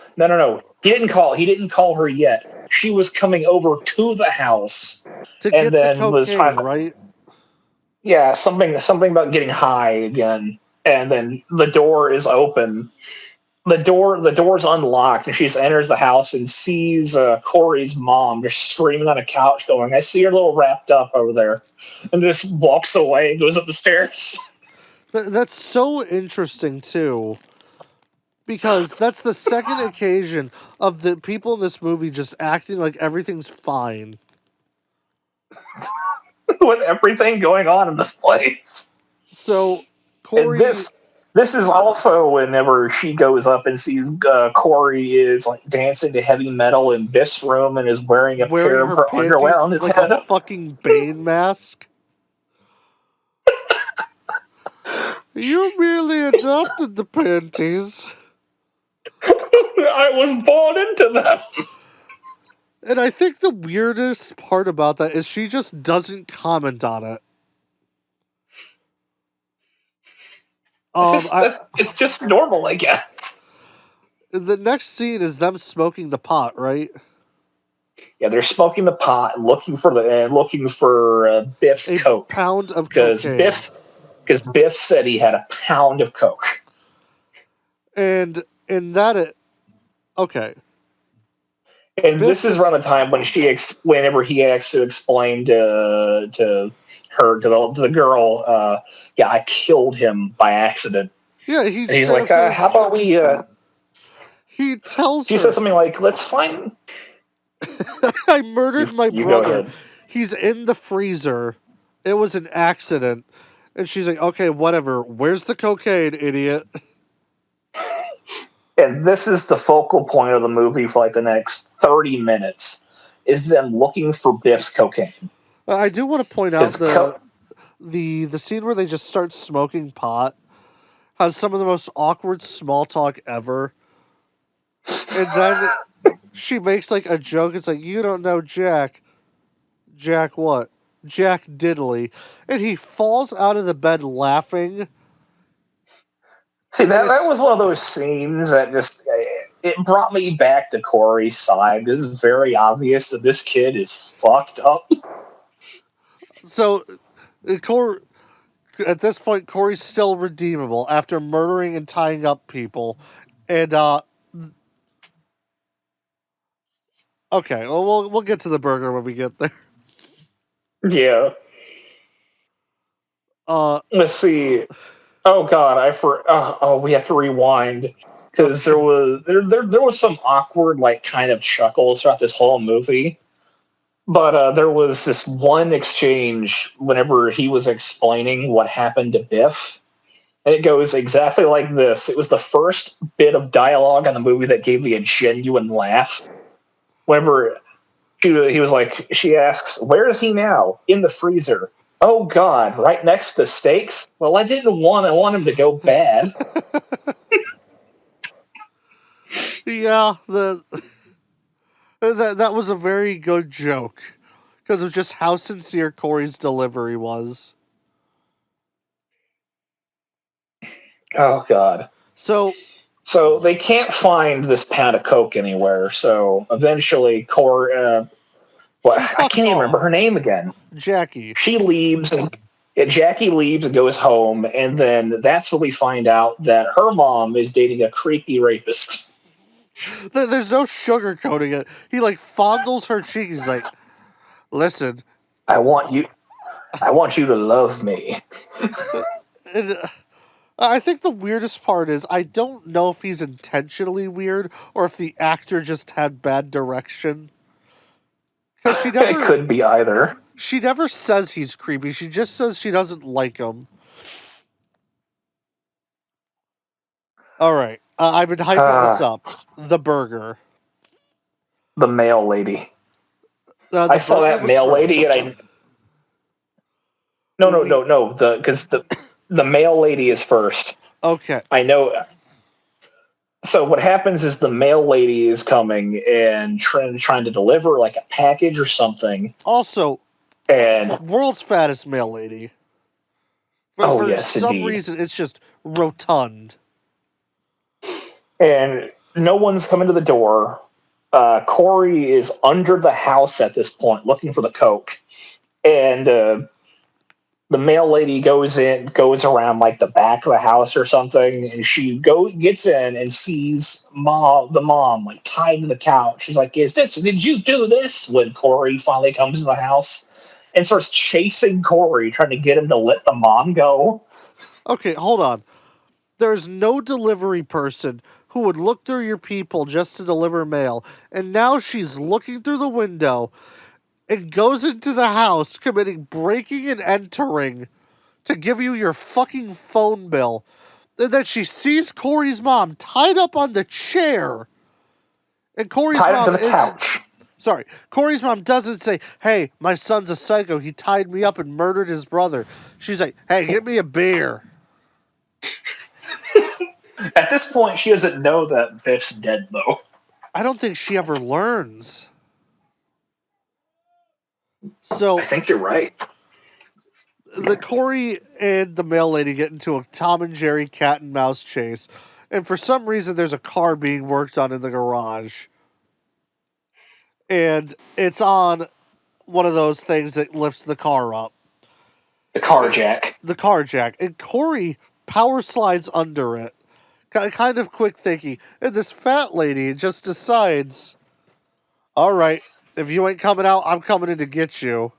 He didn't call. He didn't call her yet. She was coming over to the house, To and get the then was trying cocaine, to, right? yeah, something about getting high again. And then the door is open. The door's unlocked, and she just enters the house and sees Corey's mom just screaming on a couch, going, "I see you're a little wrapped up over there," and just walks away and goes up the stairs. That's so interesting, too. Because that's the second occasion of the people in this movie just acting like everything's fine. With everything going on in this place. So, And Corey. this is also whenever she goes up and sees Corey is like dancing to heavy metal in Biff's room and is wearing a pair Wearing of her her underwear panties on his like a head. fucking Bane mask. You merely adopted the panties. I was born into them. And I think the weirdest part about that is she just doesn't comment on it. It's just normal, I guess. The next scene is them smoking the pot, right? Yeah, they're smoking the pot, looking for Biff's A coke pound of because cocaine. Biff said he had a pound of coke. And in that it okay. And Biff this is is around the time when whenever he has to explain to her to the girl, yeah, I killed him by accident. yeah, he And he's straight like, up says how about we? he tells She says her something like, "Let's find." I murdered my You go brother. ahead. He's in the freezer. It was an accident. And she's like, okay, whatever. Where's the cocaine, idiot? And this is the focal point of the movie for like the next 30 minutes is them looking for Biff's cocaine. I do want to point out Because the scene where they just start smoking pot has some of the most awkward small talk ever. And then she makes like a joke. It's like, you don't know Jack. Jack what? Jack Diddley. And he falls out of the bed laughing. see, And that it's was one of those scenes that just it brought me back to Corey's side. It's very obvious that this kid is fucked up. so at this point, Corey's still redeemable after murdering and tying up people. And okay, well we'll get to the burger when we get there. Yeah. Let's see. Oh God, we have to rewind because Okay. there was some awkward like kind of chuckles throughout this whole movie. But there was this one exchange whenever he was explaining what happened to Biff. And it goes exactly like this. It was the first bit of dialogue in the movie that gave me a genuine laugh. Whenever he was like, she asks, "Where is he now?" "In the freezer." "Oh God, right next to the steaks?" "Well, I want him to go bad." Yeah, that was a very good joke because of just how sincere Corey's delivery was. Oh God. So So they can't find this pound of coke anywhere. So eventually, she I fucks can't even remember off. her name again. Jackie. She leaves, and yeah, Jackie leaves and goes home, and then that's when we find out that her mom is dating a creepy rapist. There's no sugarcoating it. He like fondles her cheek. He's like, "Listen." I want you. I want you to love me. And, I think the weirdest part is I don't know if he's intentionally weird or if the actor just had bad direction. Because It could be either. she never says he's creepy. She just says she doesn't like him. All right, I've been hyping this Uh, up. The burger. the mail lady. I The saw burger that was mail lady, and first. I no, no, We no, no. The mail lady is first. okay. I know. So what happens is the mail lady is coming and trying to deliver like a package or something, Also, and world's fattest male lady. But oh for yes, some indeed. reason, it's just rotund. And no one's coming to the door. Corey is under the house at this point looking for the coke, and the mail lady goes around like the back of the house or something, and she gets in and sees the mom like tied to the couch. She's like, did you do this?" When Corey finally comes to the house and starts chasing Corey, trying to get him to let the mom go. Okay, hold on. There's no delivery person who would look through your people just to deliver mail, and now she's looking through the window and goes into the house committing breaking and entering to give you your fucking phone bill. And then she sees Corey's mom tied up on the chair. And Corey's Tied him to mom the isn't. couch. Sorry, Corey's mom doesn't say, "Hey, my son's a psycho. He tied me up and murdered his brother." She's like, "Hey, get me a beer." At this point, she doesn't know that Biff's dead, though. I don't think she ever learns. I So think you're right. the Corey and the mail lady get into a Tom and Jerry cat and mouse chase, and for some reason there's a car being worked on in the garage. And it's on one of those things that lifts the car up. The car jack. The car jack. And Corey power slides under it. Kind of quick thinking. And this fat lady just decides, all right, if you ain't coming out, I'm coming in to get you.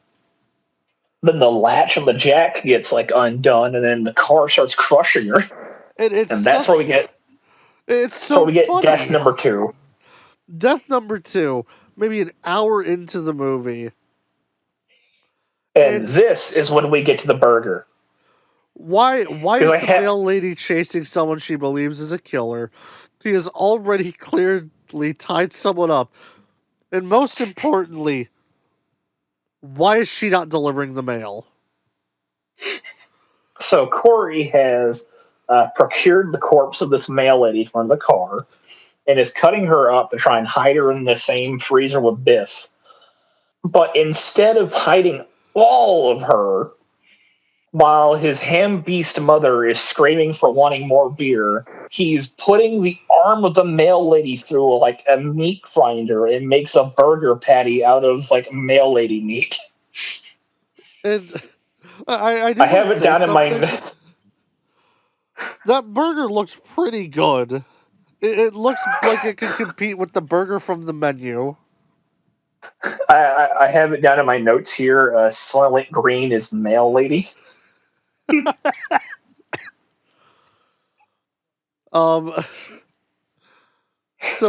Then the latch on the jack gets like undone, and then the car starts crushing her. And that's where we get. It's So so we get funny. death number 2. Death number 2, maybe an hour into the movie. And this is when we get to the burger. Why is the mail lady chasing someone she believes is a killer? He has already clearly tied someone up. And most importantly, why is she not delivering the mail? So Corey has procured the corpse of this mail lady from the car and is cutting her up to try and hide her in the same freezer with Biff. But instead of hiding all of her, while his ham beast mother is screaming for wanting more beer, he's putting the arm of the mail lady through like a meat grinder and makes a burger patty out of like mail lady meat. And I have it down in my. That burger looks pretty good. It looks like it could compete with the burger from the menu. I have it down in my notes here. Soylent Green is mail lady. So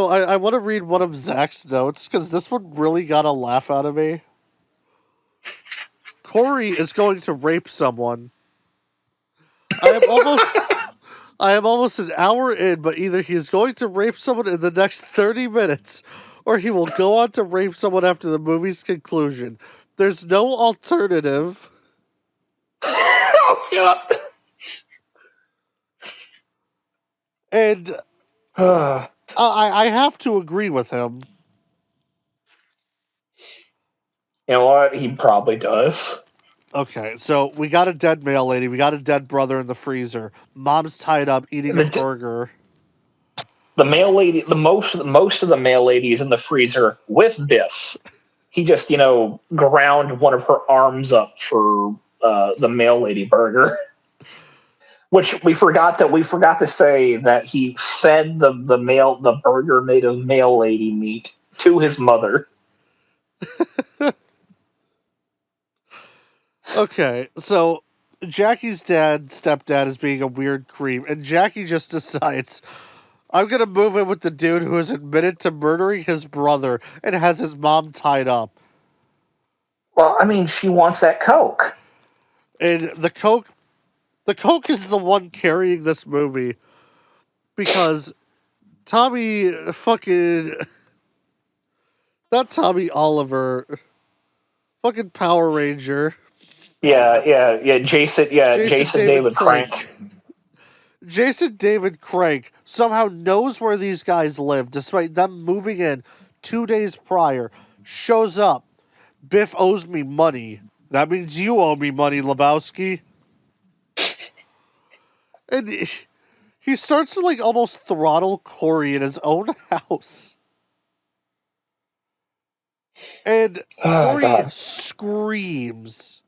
I want to read one of Zach's notes because this one really got a laugh out of me. Corey is going to rape someone. I am almost an hour in, but either he is going to rape someone in the next 30 minutes, or he will go on to rape someone after the movie's conclusion. There's no alternative. Oh, God. And I have to agree with him. You know what? He probably does. Okay, so we got a dead mail lady. We got a dead brother in the freezer. Mom's tied up eating a burger. The mail lady, the most of the mail lady is in the freezer with Biff. He just, ground one of her arms up for the mail lady burger. Which we forgot to say that he fed the burger made of mail lady meat to his mother. Okay, so Jackie's stepdad is being a weird creep, and Jackie just decides, I'm gonna move in with the dude who has admitted to murdering his brother and has his mom tied up. Well, I mean, she wants that Coke. And the Coke is the one carrying this movie because Tommy fucking not Tommy Oliver, fucking Power Ranger. Yeah. Jason David Crank. Jason David Crank somehow knows where these guys live, despite them moving in 2 days prior. Shows up. Biff owes me money. That means you owe me money, Lebowski. And he starts to like almost throttle Corey in his own house. And Oh Corey God, screams.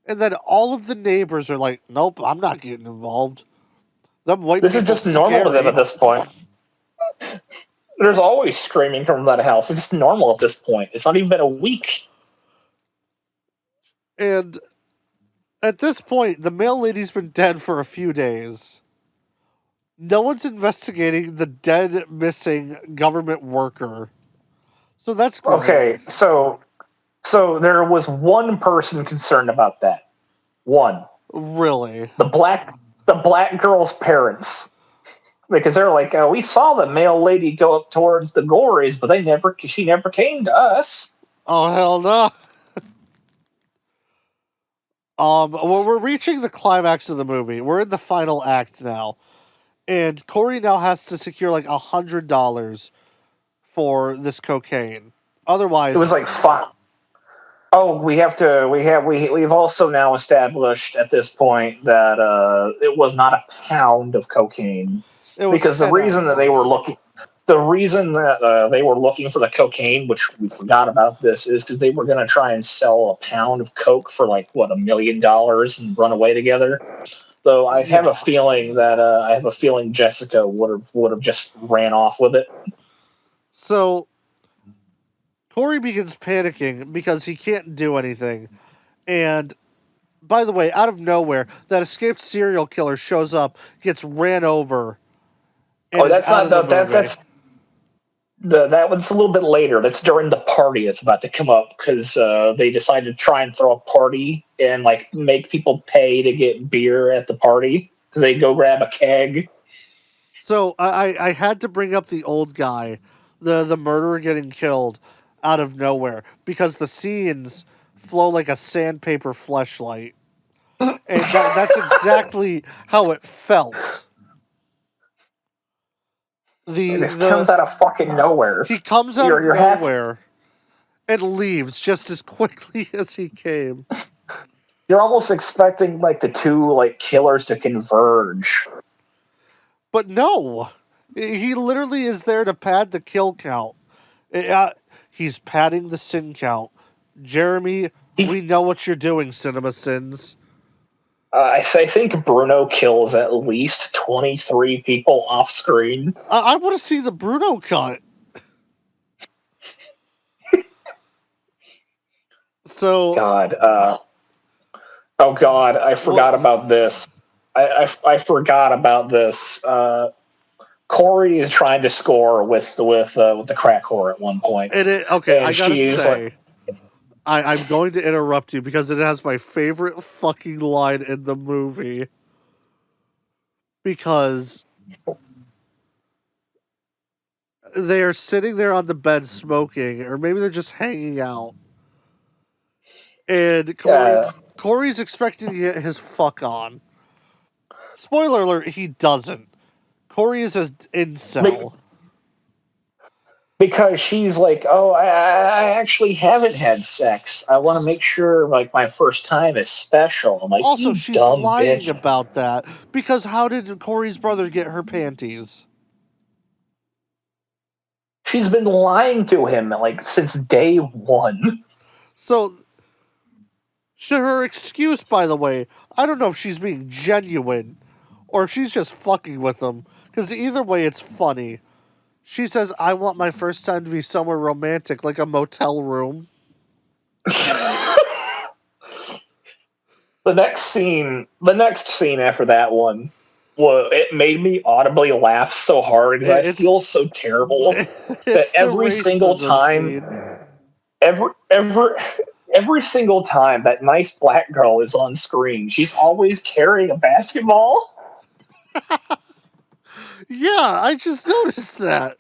And then all of the neighbors are like, nope, I'm not getting involved. Them white this is people just normal to them at scary. this point. There's always screaming from that house. It's just normal at this point. It's not even been a week. And at this point, the mail lady's been dead for a few days. No one's investigating the dead, missing government worker. So that's great. Okay, so there was one person concerned about that. One, Really. the black girl's parents, because they're like, we saw the mail lady go up towards the Gories, but she never came to us. Oh, hell no. Well, we're reaching the climax of the movie. We're in the final act now. And Corey now has to secure like $100 for this cocaine. It Otherwise, was like fuck. Oh, we've also now established at this point that it was not a pound of cocaine, it was because 10 ounces. the reason that they were looking for the cocaine, which we forgot about this, is because they were going to try and sell a pound of coke for like what, $1 million and run away together. Though I have a feeling that Jessica would have just ran off with it. So Corey begins panicking because he can't do anything. And by the way, out of nowhere, that escaped serial killer shows up, gets ran over, and Oh, is that's out not of the movie. that one's a little bit later. That's during the party that's about to come up, because they decided to try and throw a party and like make people pay to get beer at the party because they go grab a keg. So I had to bring up the old guy, the murderer getting killed out of nowhere, because the scenes flow like a sandpaper fleshlight. And that's exactly how it felt. This comes out of fucking nowhere. He comes out of You're half. nowhere and leaves just as quickly as he came. You're almost expecting like the two like killers to converge. But no, he literally is there to pad the kill count. He's padding the sin count. Jeremy, we know what you're doing, Cinema Sins. I think Bruno kills at least 23 people off screen. I want to see the Bruno cut. So God, oh God, I forgot about this. I forgot about this. Corey is trying to score with the crack whore at one point. Okay, and I gotta say, like, I'm going to interrupt you because it has my favorite fucking line in the movie. Because they are sitting there on the bed smoking, or maybe they're just hanging out. And Corey's expecting to get his fuck on. Spoiler alert, he doesn't. Corey is an incel. Because she's like, oh, I actually haven't had sex. I want to make sure like my first time is special. I'm like, Also, you she's dumb lying bitch. about that, because how did Corey's brother get her panties? She's been lying to him like since day one. So, her excuse, by the way, I don't know if she's being genuine or if she's just fucking with him, because either way, it's funny. She says, I want my first time to be somewhere romantic, like a motel room. The next scene after that one, well, it made me audibly laugh so hard because I feel so terrible that every single time, every single time that nice black girl is on screen, she's always carrying a basketball. Yeah, I just noticed that.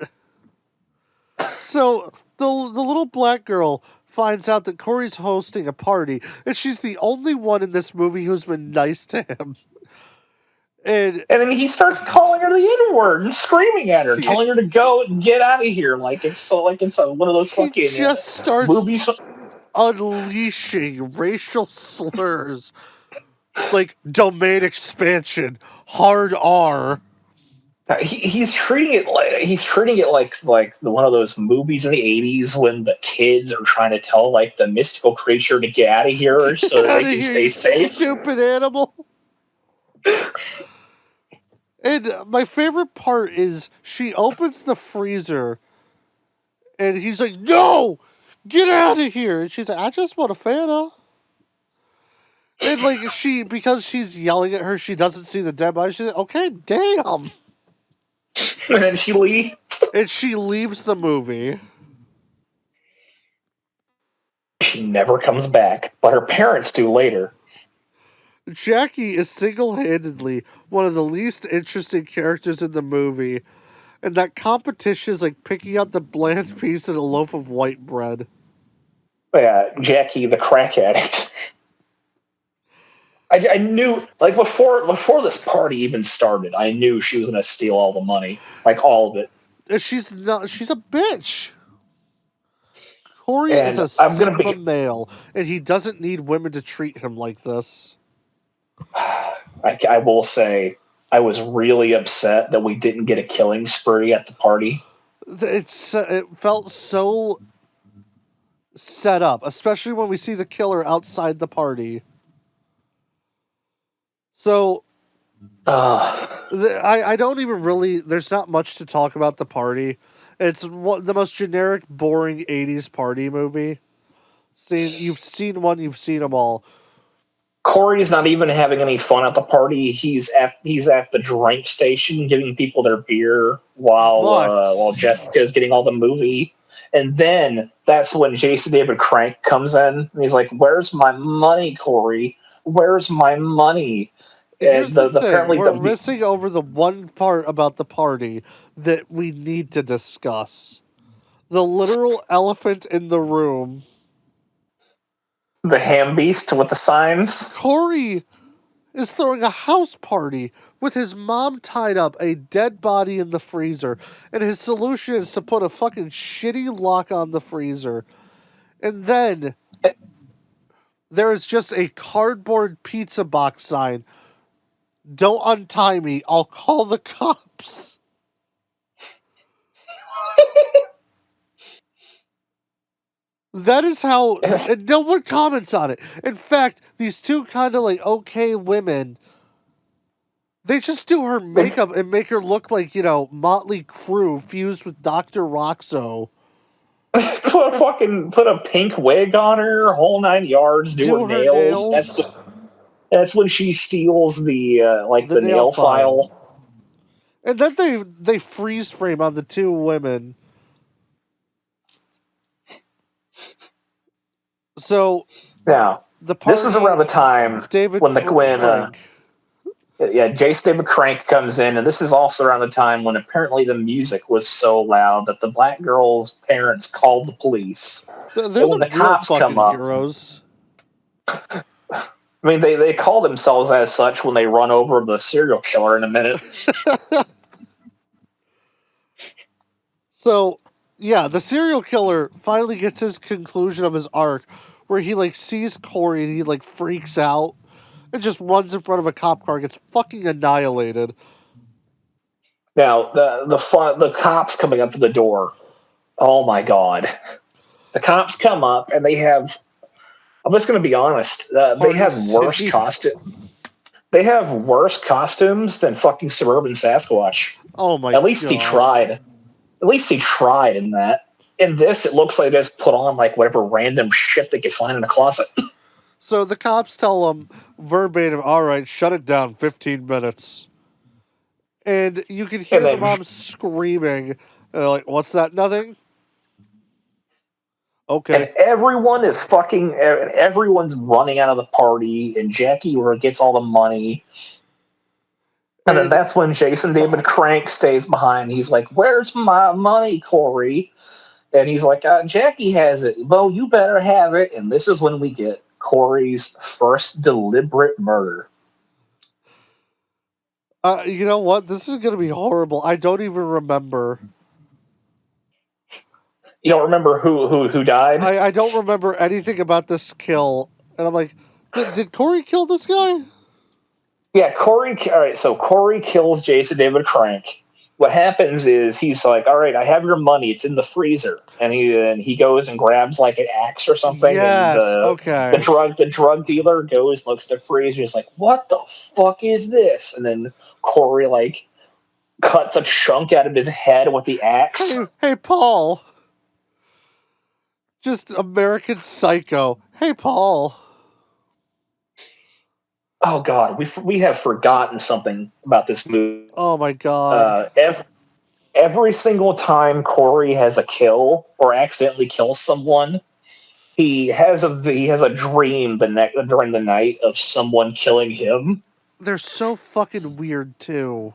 So the little black girl finds out that Corey's hosting a party, and she's the only one in this movie who's been nice to him. And then he starts calling her the N-word and screaming at her, telling her to go and get out of here, like it's one of those fucking he just starts movies. Unleashing racial slurs like domain expansion, hard R. He's treating it like one of those movies in the '80s when the kids are trying to tell like the mystical creature to get out of here Get so that out they of can here, stay you safe. stupid animal. And my favorite part is she opens the freezer and he's like, "No! Get out of here!" And she's like, "I just want a Fanta." And like because she's yelling at her, she doesn't see the dead body. She's like, "Okay, damn." And then she leaves. And she leaves the movie. She never comes back, but her parents do later. Jackie is single-handedly one of the least interesting characters in the movie, and that competition is like picking out the bland piece in a loaf of white bread. Yeah, Jackie, the crack addict. I knew, like before this party even started, I knew she was going to steal all the money, like all of it. And she's not. She's a bitch. Corey is And a I'm going to Sigma be. male, and he doesn't need women to treat him like this. I will say, I was really upset that we didn't get a killing spree at the party. It felt so set up, especially when we see the killer outside the party. So I don't even really. There's not much to talk about the party. It's the most generic, boring '80s party movie. You've seen one, you've seen them all. Corey's not even having any fun at the party. He's at the drink station giving people their beer while Jessica's getting all the movie. And then that's when Jason David Crank comes in and he's like, "Where's my money, Corey? Where's my money?" Here's the thing: Apparently we're missing over the one part about the party that we need to discuss. The literal elephant in the room. the ham beast with the signs. Corey is throwing a house party with his mom tied up, a dead body in the freezer, and his solution is to put a fucking shitty lock on the freezer. And then there is just a cardboard pizza box sign. "Don't untie me, I'll call the cops." That is how, and no one comments on it. In fact, these two kind of like okay women, they just do her makeup and make her look like, Motley Crue fused with Dr. Roxo. Put a pink wig on her, whole 9 yards, do her nails. That's when she steals the The nail nail file. And then they freeze frame on the two women. So Now, the party, this is around the time Jason David Crank comes in, and this is also around the time when apparently the music was so loud that the black girl's parents called the police. They're and when the cops come up, heroes. I mean, they call themselves as such when they run over the serial killer in a minute. So, yeah, the serial killer finally gets his conclusion of his arc, where he sees Corey and he freaks out and just runs in front of a cop car, gets fucking annihilated. Now the cops coming up to the door. Oh my god! The cops come up and they have. I'm just going to be honest. They have worse costume. They have worse costumes than fucking Suburban Sasquatch. Oh my god! At least he tried. At least he tried in that. In this, it looks like they just put on whatever random shit they could find in a closet. So the cops tell him verbatim, "All right, shut it down, 15 minutes." And you can hear the mom screaming, "What's that? Nothing?" Okay. And everyone's running out of the party, and Jackie gets all the money. And then that's when Jason David Crank stays behind. He's like, "Where's my money, Corey?" And he's like, "Jackie has it. Well, you better have it." And this is when we get Corey's first deliberate murder. You know what? This is going to be horrible. I don't even remember. You don't remember who died? I don't remember anything about this kill. And I'm like, did Corey kill this guy? Yeah, Corey. All right, so Corey kills Jason David Crank. what happens is he's like, "All right, I have your money. It's in the freezer," and he goes and grabs like an axe or something, and Yes, the okay. the drug dealer goes, looks at the freezer, he's like, "What the fuck is this?" And then Corey like cuts a chunk out of his head with the axe. Hey, Paul. Just American Psycho. Hey, Paul. Oh God, we have forgotten something about this movie. Oh my god. Every single time Corey has a kill or accidentally kills someone, he has a dream during the night of someone killing him. They're so fucking weird too.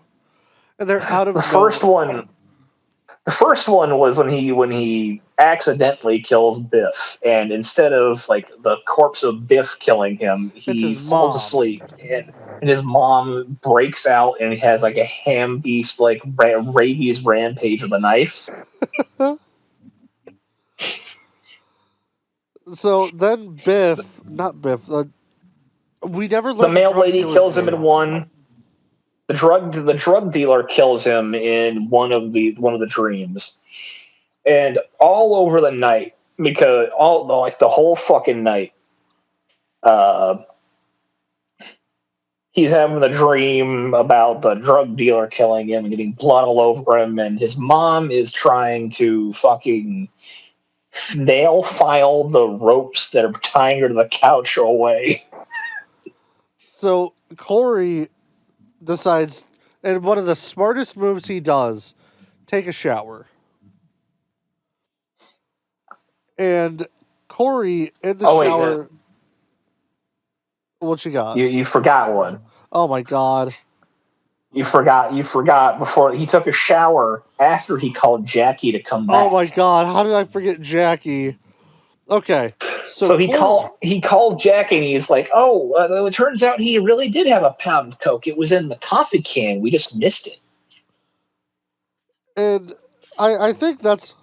And they're out The of first nowhere. one, the first one was when he accidentally kills Biff, and instead of like the corpse of Biff killing him, It's he his falls mom. asleep, and his mom breaks out and he has like a ham beast like rabies rampage with a knife. So then Biff, not Biff, we never The learned the mail drug lady dealer's kills him in name. one. The drug dealer kills him in one of the dreams, and all over the night, because all like the whole fucking night, uh, he's having a dream about the drug dealer killing him and getting blood all over him, and his mom is trying to fucking nail file the ropes that are tying her to the couch away. So Corey decides, and one of the smartest moves he does, take a shower. And Corey in the Oh wait, shower, what you got? you forgot one. Oh my god. You forgot before he took a shower after he called Jackie to come Oh my back. god, how did I forget Jackie? Okay, so So Corey, he called Jackie and he's like, "Oh, it turns out he really did have a pound of coke. It was in the coffee can. We just missed it." and I think that's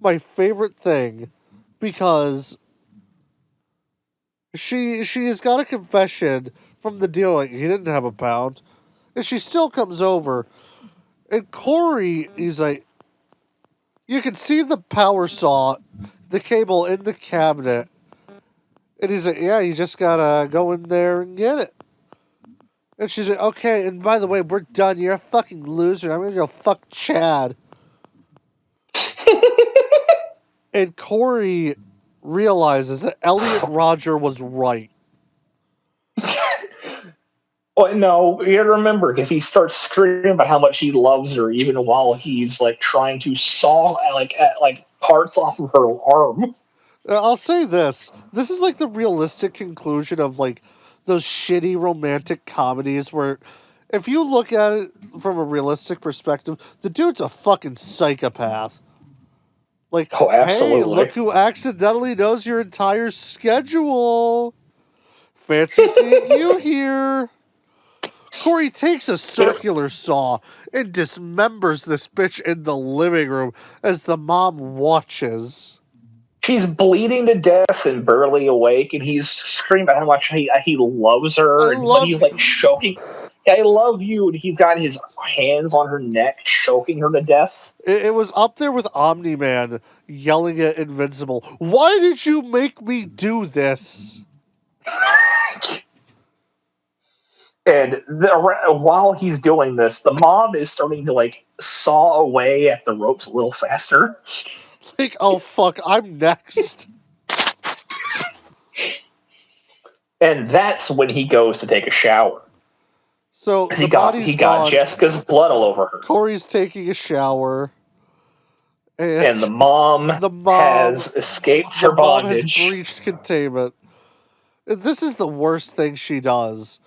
my favorite thing because she has got a confession from the deal like he didn't have a pound, and she still comes over, and Corey he's like, you can see the power saw, the cable in the cabinet, and he's like, yeah, you just gotta go in there and get it. And she's like, okay, and by the way, we're done. You're a fucking loser. I'm gonna go fuck Chad. And Corey realizes that Elliot Rodger was right. Well, no, you gotta remember because he starts screaming about how much he loves her, even while he's like trying to saw like parts off of her arm. I'll say this. This is like the realistic conclusion of like those shitty romantic comedies where if you look at it from a realistic perspective, the dude's a fucking psychopath. Like, Oh, hey, absolutely. look who accidentally knows your entire schedule. Fancy seeing you here. Corey takes a circular saw and dismembers this bitch in the living room as the mom watches. She's bleeding to death and barely awake, and he's screaming about how much he loves I her, and when love he's like choking, "I love you," and he's got his hands on her neck, choking her to death. it was up there with Omni Man yelling at Invincible, why did you make me do this? And while he's doing this, the mom is starting to like saw away at the ropes a little faster. Like, oh fuck, I'm next. And that's when he goes to take a shower. So He the got body's got gone. Jessica's blood all over her, Corey's taking a shower. and And the mom the mom has escaped the her mom has bondage. breached containment. And this is the worst thing she does.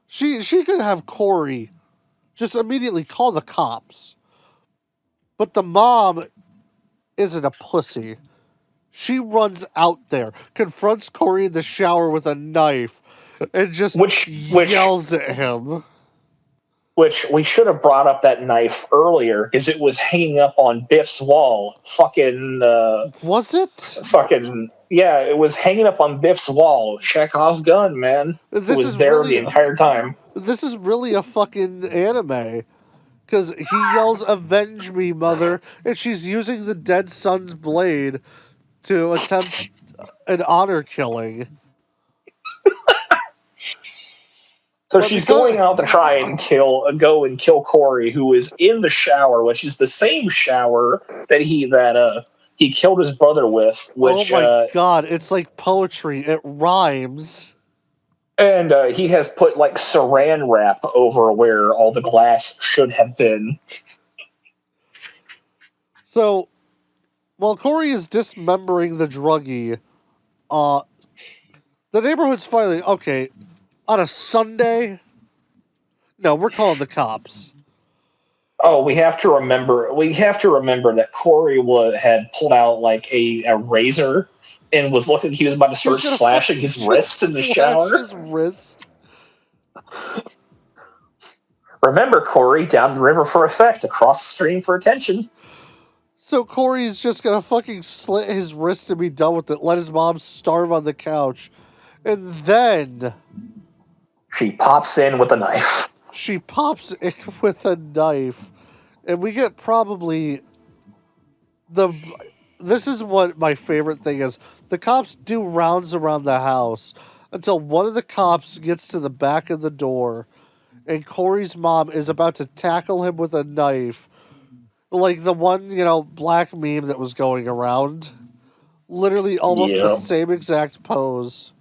She could have Corey just immediately call the cops. But the mom isn't a pussy. She runs out there, confronts Corey in the shower with a knife, and just Which yells at him. which we should have brought up that knife earlier because it was hanging up on Biff's wall. Was it? Fucking yeah, it was hanging up on Biff's wall. Chekhov's gun, man. It This was is there really the entire time. this is really a fucking anime. because he yells, "Avenge me, mother!" and she's using the dead son's blade to attempt an honor killing. So But she's going because out to try and go and kill Corey, who is in the shower, which is the same shower that he killed his brother with. oh Which my god, it's like poetry. It rhymes. and he has put like Saran wrap over where all the glass should have been. So while Corey is dismembering the druggie, uh, the neighborhood's finally okay. On a Sunday, no, we're calling the cops. Oh, we have to remember. We have to remember that Corey had pulled out like a razor and was looking. He was about to He was start gonna slashing fucking his just wrist in the slash shower. his wrist. Remember, Corey, down the river for effect, across the stream for attention. So Corey's just gonna fucking slit his wrist and be done with it. Let his mom starve on the couch, and then She pops in with a knife. she pops in with a knife, and we get probably the. This is what my favorite thing is. The cops do rounds around the house until one of the cops gets to the back of the door, and Corey's mom is about to tackle him with a knife, like the one black meme that was going around. Literally almost the Yeah. same exact pose.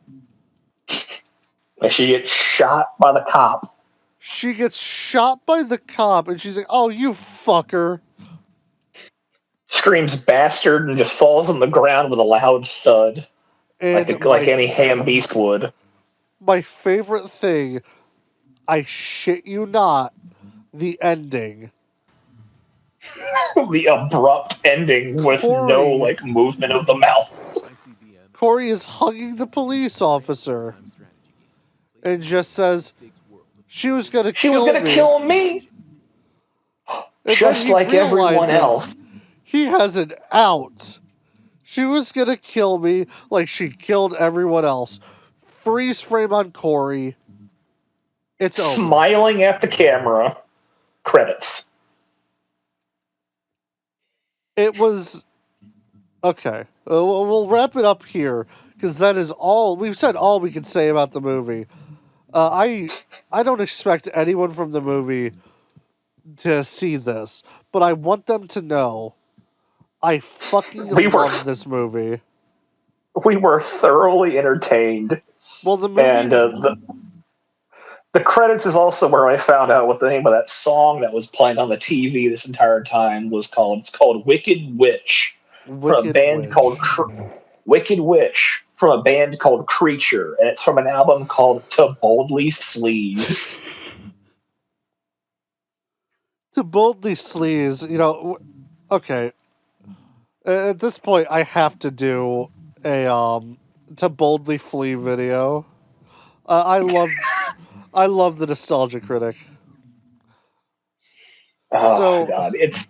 And she gets shot by the cop. She gets shot by the cop, and she's like, "Oh, you fucker!" Screams bastard and just falls on the ground with a loud thud. And Like any ham beast would. my favorite thing, I shit you not, the ending. The abrupt ending with no Corey, movement of the mouth. Corey is hugging the police officer, and just says, "She was gonna She was kill gonna me." kill me, And just then he like everyone realizes else. he has an out. She was gonna kill me like she killed everyone else. Freeze frame on Corey. It's over. Smiling at the camera. Credits. It was okay. We'll wrap it up here because that is all we've said. All we can say about the movie. I don't expect anyone from the movie to see this, but I want them to know I fucking We were love this movie. we were thoroughly entertained, Well, the and movie. the credits is also where I found out what the name of that song that was playing on the TV this entire time was called. It's called "Wicked Witch" from a Wicked band called Witch. Wicked Witch from a band called Creature, and it's from an album called "To Boldly Sleaze." To boldly sleaze, okay. At this point, I have to do a to boldly flee video. I love the nostalgia critic. Oh So God, it's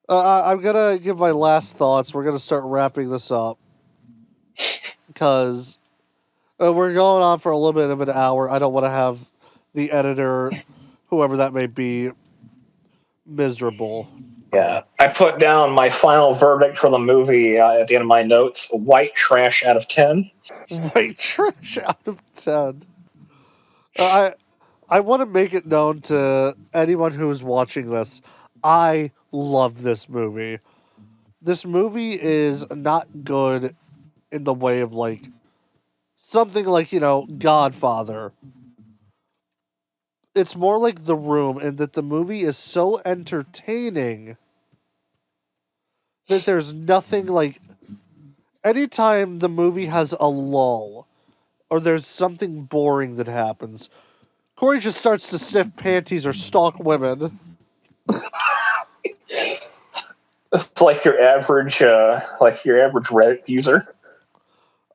I'm gonna give my last thoughts. We're gonna start wrapping this up because we're going on for a little bit of an hour. I don't want to have the editor, whoever that may be, miserable. yeah. I put down my final verdict for the movie at the end of my notes: white trash out of 10. White trash out of 10. I want to make it known to anyone who is watching this. I love this movie. This movie is not good in the way of like something like, Godfather. It's more like The Room in that the movie is so entertaining that there's nothing like anytime the movie has a lull or there's something boring that happens, Corey just starts to sniff panties or stalk women. It's like your average Reddit user.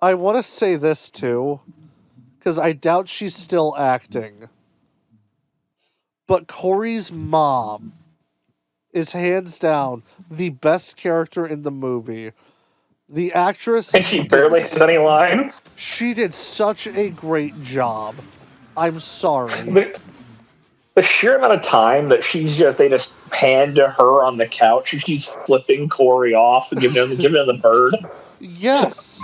I want to say this too, because I doubt she's still acting. But Corey's mom is hands down the best character in the movie. The actress And she barely has any lines. she did such a great job. I'm sorry. The, the sheer amount of time that they just pan to her on the couch and she's flipping Corey off and giving him the bird. Yes.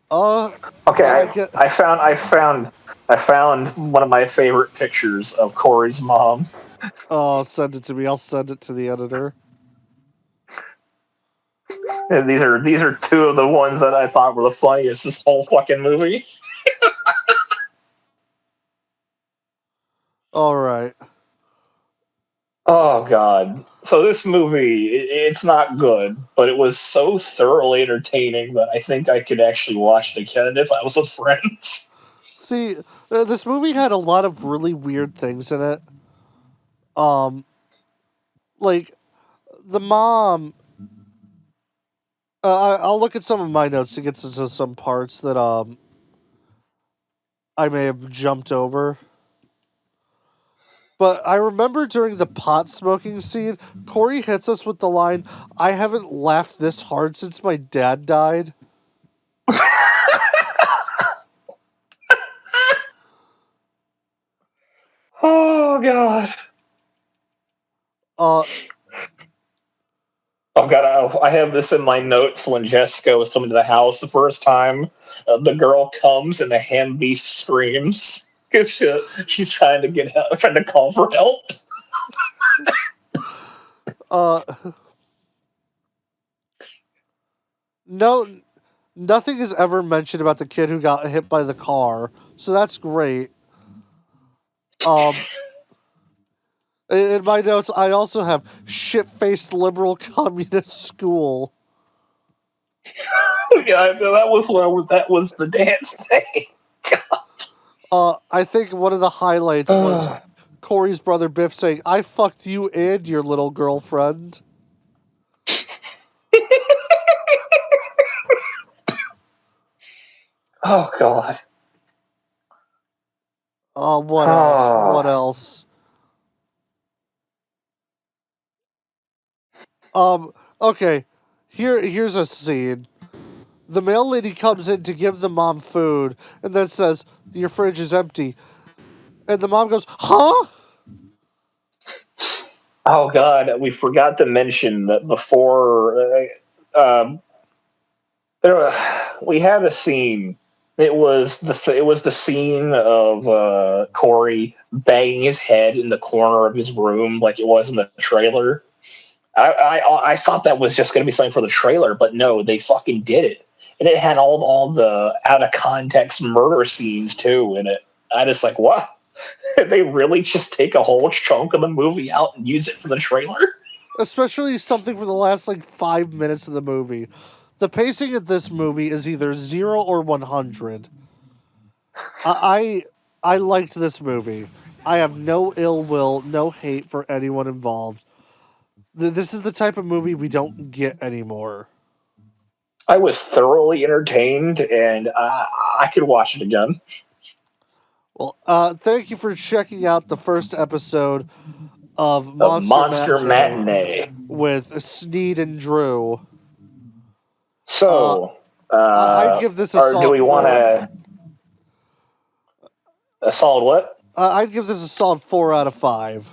Okay, I get. I found one of my favorite pictures of Corey's mom. Oh, send it to me. I'll send it to the editor. And these are two of the ones that I thought were the funniest this whole fucking movie. All right. Oh god. So this movie, it's not good, but it was so thoroughly entertaining that I think I could actually watch it again if I was with friends. See, this movie had a lot of really weird things in it. Like the mom. I'll look at some of my notes to get to some parts that I may have jumped over. But I remember during the pot smoking scene, Corey hits us with the line, "I haven't laughed this hard since my dad died." Oh god. Uh, Oh god, I have this in my notes when Jessica was coming to the house the first time. The girl comes and the hand beast screams because she's trying to get help, trying to call for help. uh, no, nothing is ever mentioned about the kid who got hit by the car, so that's great. In my notes, I also have shit-faced liberal communist school. Yeah, that was the dance thing. I think one of the highlights was Corey's brother Biff saying, "I fucked you and your little girlfriend." Oh god. What else? What else? Okay. Here's a scene. The mail lady comes in to give the mom food and then says, "Your fridge is empty." And the mom goes, "Huh?" Oh god, we forgot to mention that before we had a scene. It was the scene of Corey banging his head in the corner of his room like it was in the trailer. I thought that was just going to be something for the trailer, but no, they fucking did it, and it had all the out of context murder scenes too in it. I just like, wow, they really just take a whole chunk of the movie out and use it for the trailer. Especially something for the last 5 minutes of the movie. The pacing of this movie is either 0 or 100. I liked this movie. I have no ill will, no hate for anyone involved. This is the type of movie we don't get anymore. I was thoroughly entertained, and I could watch it again. Well, thank you for checking out the first episode of Of Monster Monster Matinee Matinee. with Sneed and Drew. So, I'd give this a or do solid we want 4. a solid what? I'd give this a solid 4 out of 5.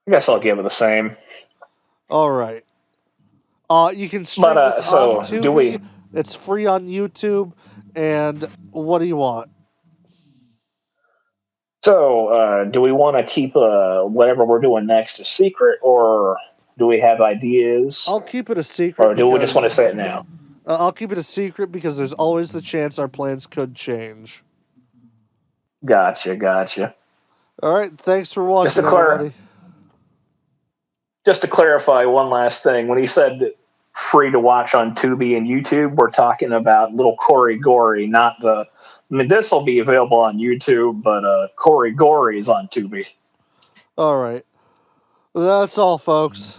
I guess I'll give it the same. All right. You can stream But this so on do we? Tubi. It's free on YouTube. And what do you want? So, do we want to keep whatever we're doing next a secret, or do we have ideas, I'll keep it a secret. or do we just want to say it now? I'll keep it a secret because there's always the chance our plans could change. Gotcha. All right. Thanks for watching, everybody. Just to clarify one last thing, when he said free to watch on Tubi and YouTube, we're talking about Little Corey Gorey, not the. I mean, this will be available on YouTube, but Corey Gorey is on Tubi. All right. That's all, folks.